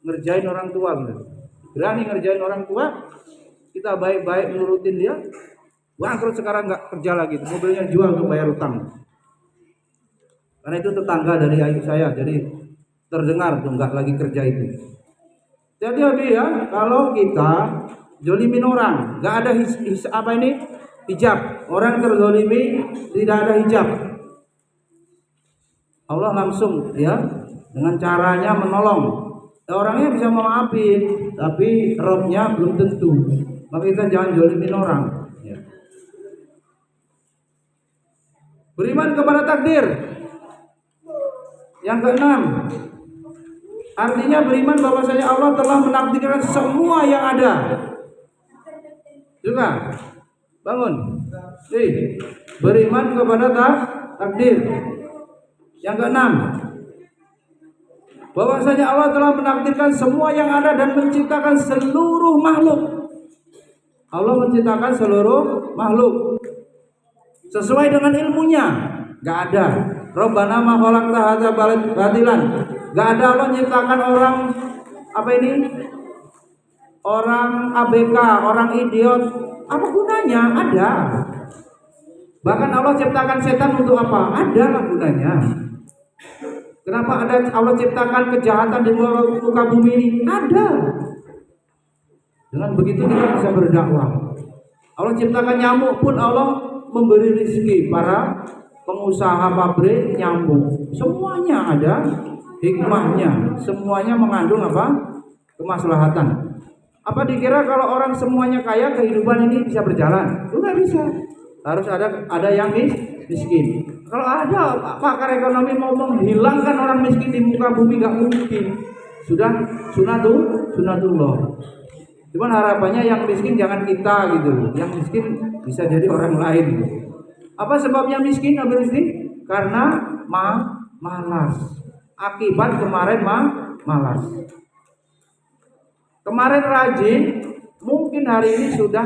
ngerjain orang tua gitu. Berani ngerjain orang tua, kita baik-baik nurutin dia, bangkrut sekarang nggak kerja lagi, mobilnya jual untuk bayar utang. Karena itu tetangga dari ayah saya, jadi terdengar tuh nggak lagi kerja itu. Jadi ya, kalau kita jolimin orang, nggak ada hijab, orang terzolimi tidak ada hijab, Allah langsung ya dengan caranya menolong. Orangnya bisa memaafin, tapi Robnya belum tentu. Maka kita jangan zalimin orang. Ya. Beriman kepada takdir. Yang keenam, artinya beriman bahwasanya Allah telah menakdirkan semua yang ada. Juga bangun. Beriman kepada takdir. Yang keenam, bahwasanya Allah telah menakdirkan semua yang ada dan menciptakan seluruh makhluk. Allah menciptakan seluruh makhluk sesuai dengan ilmunya. Gak ada Rabbana ma khalaqta hadza batilan. Gak ada Allah menciptakan orang apa ini? Orang ABK, orang idiot. Apa gunanya? Ada. Bahkan Allah ciptakan setan untuk apa? Ada lah gunanya. Kenapa ada Allah ciptakan kejahatan di muka bumi ini? Ada. Dengan begitu kita bisa berdakwah. Allah ciptakan nyamuk pun Allah memberi rezeki para pengusaha pabrik nyamuk. Semuanya ada hikmahnya. Semuanya mengandung apa? Kemaslahatan. Apa dikira kalau orang semuanya kaya kehidupan ini bisa berjalan? Tidak bisa. Harus ada yang miskin. Kalau ada pakar ekonomi mau menghilangkan orang miskin di muka bumi, gak mungkin. Sudah sunatullah. Cuman harapannya yang miskin jangan kita gitu. Yang miskin bisa jadi orang lain gitu. Apa sebabnya miskin? Karena malas. Akibat kemarin malas. Kemarin rajin, mungkin hari ini sudah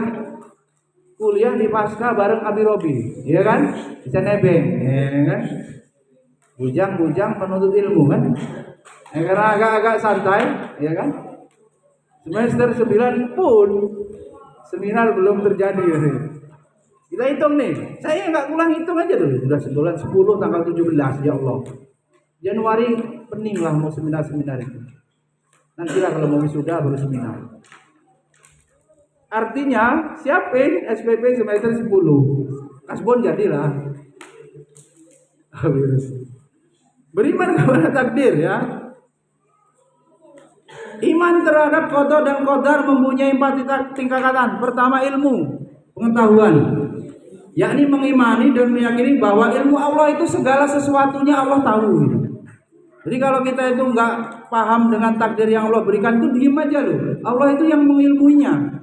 kuliah di pasca bareng Abi Robi, ya kan? Bisa nebeng, ya kan? Bujang-bujang penuntut ilmu kan? Karena agak-agak santai, ya kan? Semester 9 pun seminar belum terjadi. Ya. Kita hitung nih, saya nggak pulang hitung aja dulu. Sudah sebulan 10 tanggal 17, ya Allah. Januari pening lah mau seminar-seminar itu. Nantilah kalau mau wisuda baru seminar. Artinya siapin SPP semester 10. Kasbon jadilah. Beriman kepada takdir ya. Iman terhadap qada dan qadar mempunyai 4 tingkatan. Pertama ilmu, pengetahuan. Yakni mengimani dan meyakini bahwa ilmu Allah itu segala sesuatunya Allah tahu. Jadi kalau kita itu nggak paham dengan takdir yang Allah berikan itu diem aja loh. Allah itu yang mengilmuinya.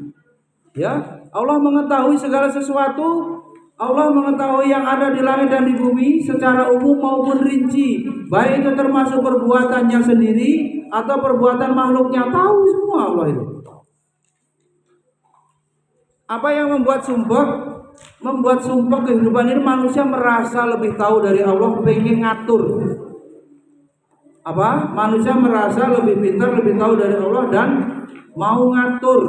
Ya, Allah mengetahui segala sesuatu. Allah mengetahui yang ada di langit dan di bumi secara umum maupun rinci, baik itu termasuk perbuatannya sendiri atau perbuatan makhluknya. Tahu semua Allah itu. Apa yang membuat sumpah? Membuat sumpah kehidupan ini manusia merasa lebih tahu dari Allah, pengen ngatur. Apa? Manusia merasa lebih pintar, lebih tahu dari Allah dan mau ngatur.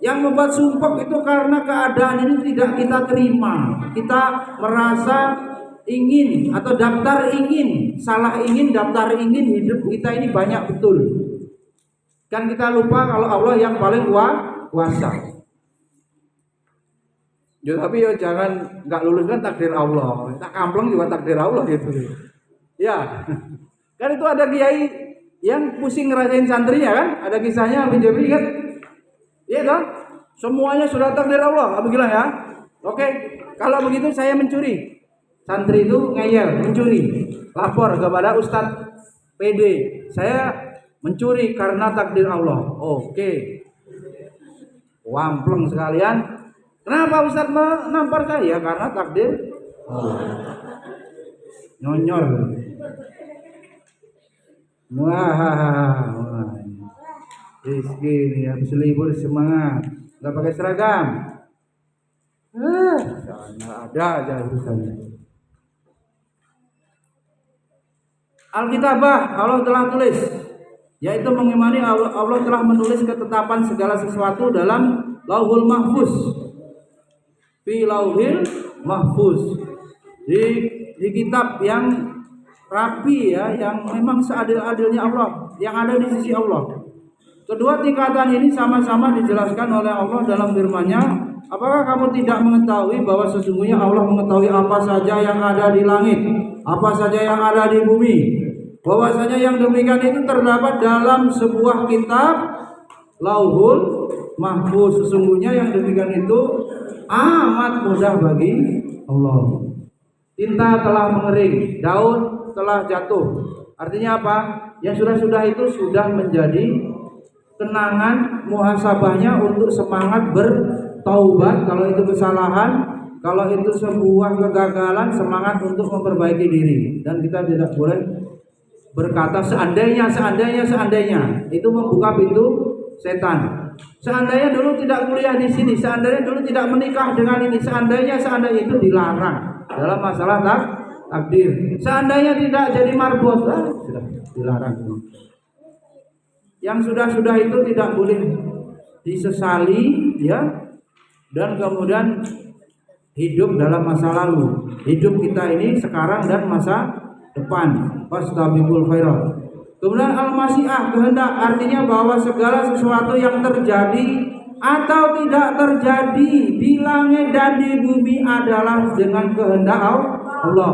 Yang membuat sumpah itu karena keadaan ini tidak kita terima. Kita merasa ingin atau daftar ingin, salah ingin, daftar ingin hidup kita ini banyak betul. Kan kita lupa kalau Allah yang paling kuasa. Ya, tapi ya jangan nggak lulus kan takdir Allah. Tak kampleng juga takdir Allah gitu. Ya, kan itu ada kiai yang pusing ngerasain santrinya kan? Ada kisahnya Abi Jabri kan? Iya kan? Semuanya sudah takdir Allah. Abi bilang ya, oke. Kalau begitu saya mencuri. Santri itu ngeyel, mencuri. Lapor kepada Ustadz PD. Saya mencuri karena takdir Allah. Oke. Wampleng sekalian. Kenapa Ustadz menampar saya? Karena takdir Allah. Nyonyor. Wah. Rizki nih habis libur semangat. Gak pakai seragam. Ada aja urusannya. Alkitabah Allah telah tulis, yaitu mengimani Allah telah menulis ketetapan segala sesuatu dalam Lauhul Mahfuz. Fi Lauhil Mahfuz. Di kitab yang rapi ya, yang memang seadil-adilnya Allah, yang ada di sisi Allah. Kedua tingkatan ini sama-sama dijelaskan oleh Allah dalam firman-Nya. Apakah kamu tidak mengetahui bahwa sesungguhnya Allah mengetahui apa saja yang ada di langit, apa saja yang ada di bumi? Bahwasanya yang demikian itu terdapat dalam sebuah kitab Lauhul Mahfuz. Sesungguhnya yang demikian itu amat mudah bagi Allah. Tinta telah mengering, daun telah jatuh. Artinya apa? Yang sudah-sudah itu sudah menjadi kenangan muhasabahnya untuk semangat bertaubat kalau itu kesalahan, kalau itu sebuah kegagalan, semangat untuk memperbaiki diri. Dan kita tidak boleh berkata seandainya itu membuka pintu setan. Seandainya dulu tidak kuliah di sini, seandainya dulu tidak menikah dengan ini, seandainya itu dilarang dalam masalah takdir. Seandainya tidak jadi marbot, sudah dilarang. Yang sudah-sudah itu tidak boleh disesali, ya. Dan kemudian hidup dalam masa lalu. Hidup kita ini sekarang dan masa depan. Fastabiqul khairat. Kemudian al-masyiah, kehendak, artinya bahwa segala sesuatu yang terjadi atau tidak terjadi di langit dan di bumi adalah dengan kehendak Allah.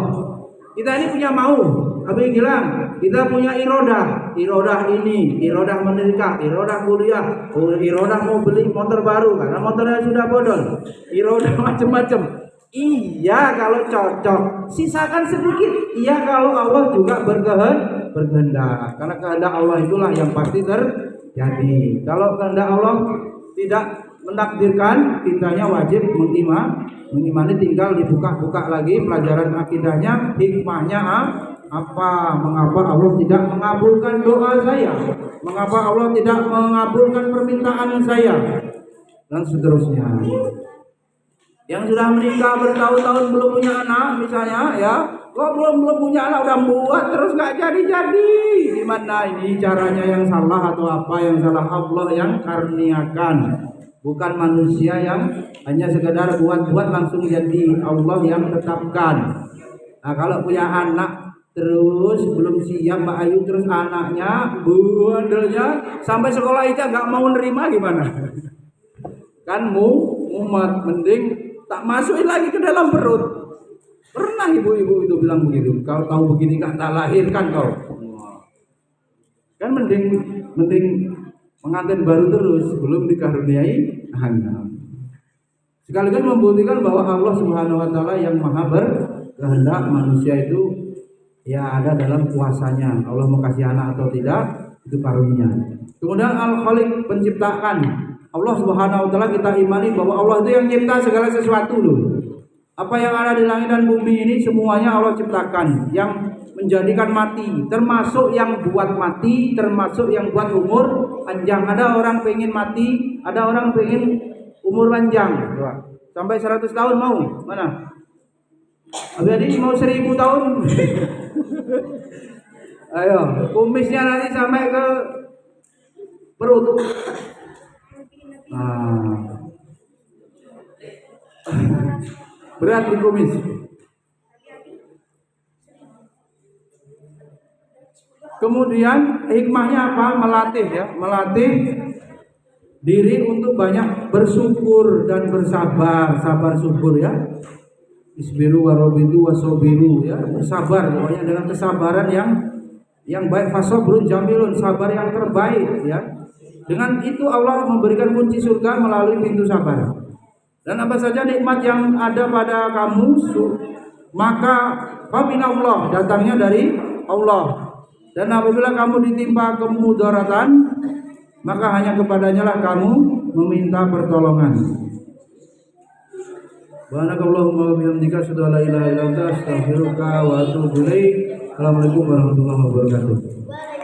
Kita ini punya mau, Abi bilang, kita punya irodah ini, irodah menikah, irodah kuliah, irodah mau beli motor baru karena motornya sudah bodol, irodah macam-macam. Iya kalau cocok, sisakan sedikit. Iya kalau Allah juga berkehendak. Karena kehendak Allah itulah yang pasti terjadi. Kalau kehendak Allah tidak menakdirkan, kitanya wajib mengimani, tinggal dibuka-buka lagi pelajaran akidahnya, hikmahnya apa, mengapa Allah tidak mengabulkan doa saya, mengapa Allah tidak mengabulkan permintaan saya, dan seterusnya. Yang sudah menikah bertahun-tahun belum punya anak misalnya, ya, kok belum punya anak udah buat terus nggak jadi. Gimana ini caranya yang salah atau apa yang salah? Allah yang karniakan, bukan manusia yang hanya sekedar buat langsung jadi. Allah yang tetapkan. Nah kalau punya anak terus belum siap Mbak Ayu, terus anaknya bandelnya sampai sekolah itu nggak mau nerima, gimana? Kan mumet, mending tak masukin lagi ke dalam perut. Pernah ibu-ibu itu bilang begitu, kalau tahu begini kan tak lahirkan kau. Kan mending pengantin baru terus belum dikaruniai anak. Sekaligus membuktikan bahwa Allah Subhanahu wa taala yang maha berkehendak, manusia itu ya ada dalam kuasanya. Allah mau kasih anak atau tidak itu karunia. Kemudian Al-Khaliq, penciptaan. Allah Subhanahu wa taala kita imani bahwa Allah itu yang cipta segala sesuatu loh. Apa yang ada di langit dan bumi ini semuanya Allah ciptakan, yang menjadikan mati, termasuk yang buat mati, termasuk yang buat umur panjang. Ada orang pengen mati, ada orang pengen umur panjang. Sampai 100 tahun mau? Mana? Jadi mau 1000 tahun. Ayo, kumisnya nanti sampai ke perut. Berat di kumis. Kemudian hikmahnya apa? Melatih diri untuk banyak bersyukur dan bersabar, sabar syukur ya. Isbiru warabitu wasobiru ya, bersabar pokoknya dengan kesabaran yang baik, fasabrun jamilun, sabar yang terbaik ya. Dengan itu Allah memberikan kunci surga melalui pintu sabar. Dan apa saja nikmat yang ada pada kamu, maka faminallah, datangnya dari Allah. Dan apabila kamu ditimpa kemudaratan, maka hanya kepadanya lah kamu meminta pertolongan. Subhanakallahumma wa bihamdika asyhadu an la ilaha illa anta astaghfiruka wa atubu ilaik. Assalamualaikum warahmatullahi wabarakatuh.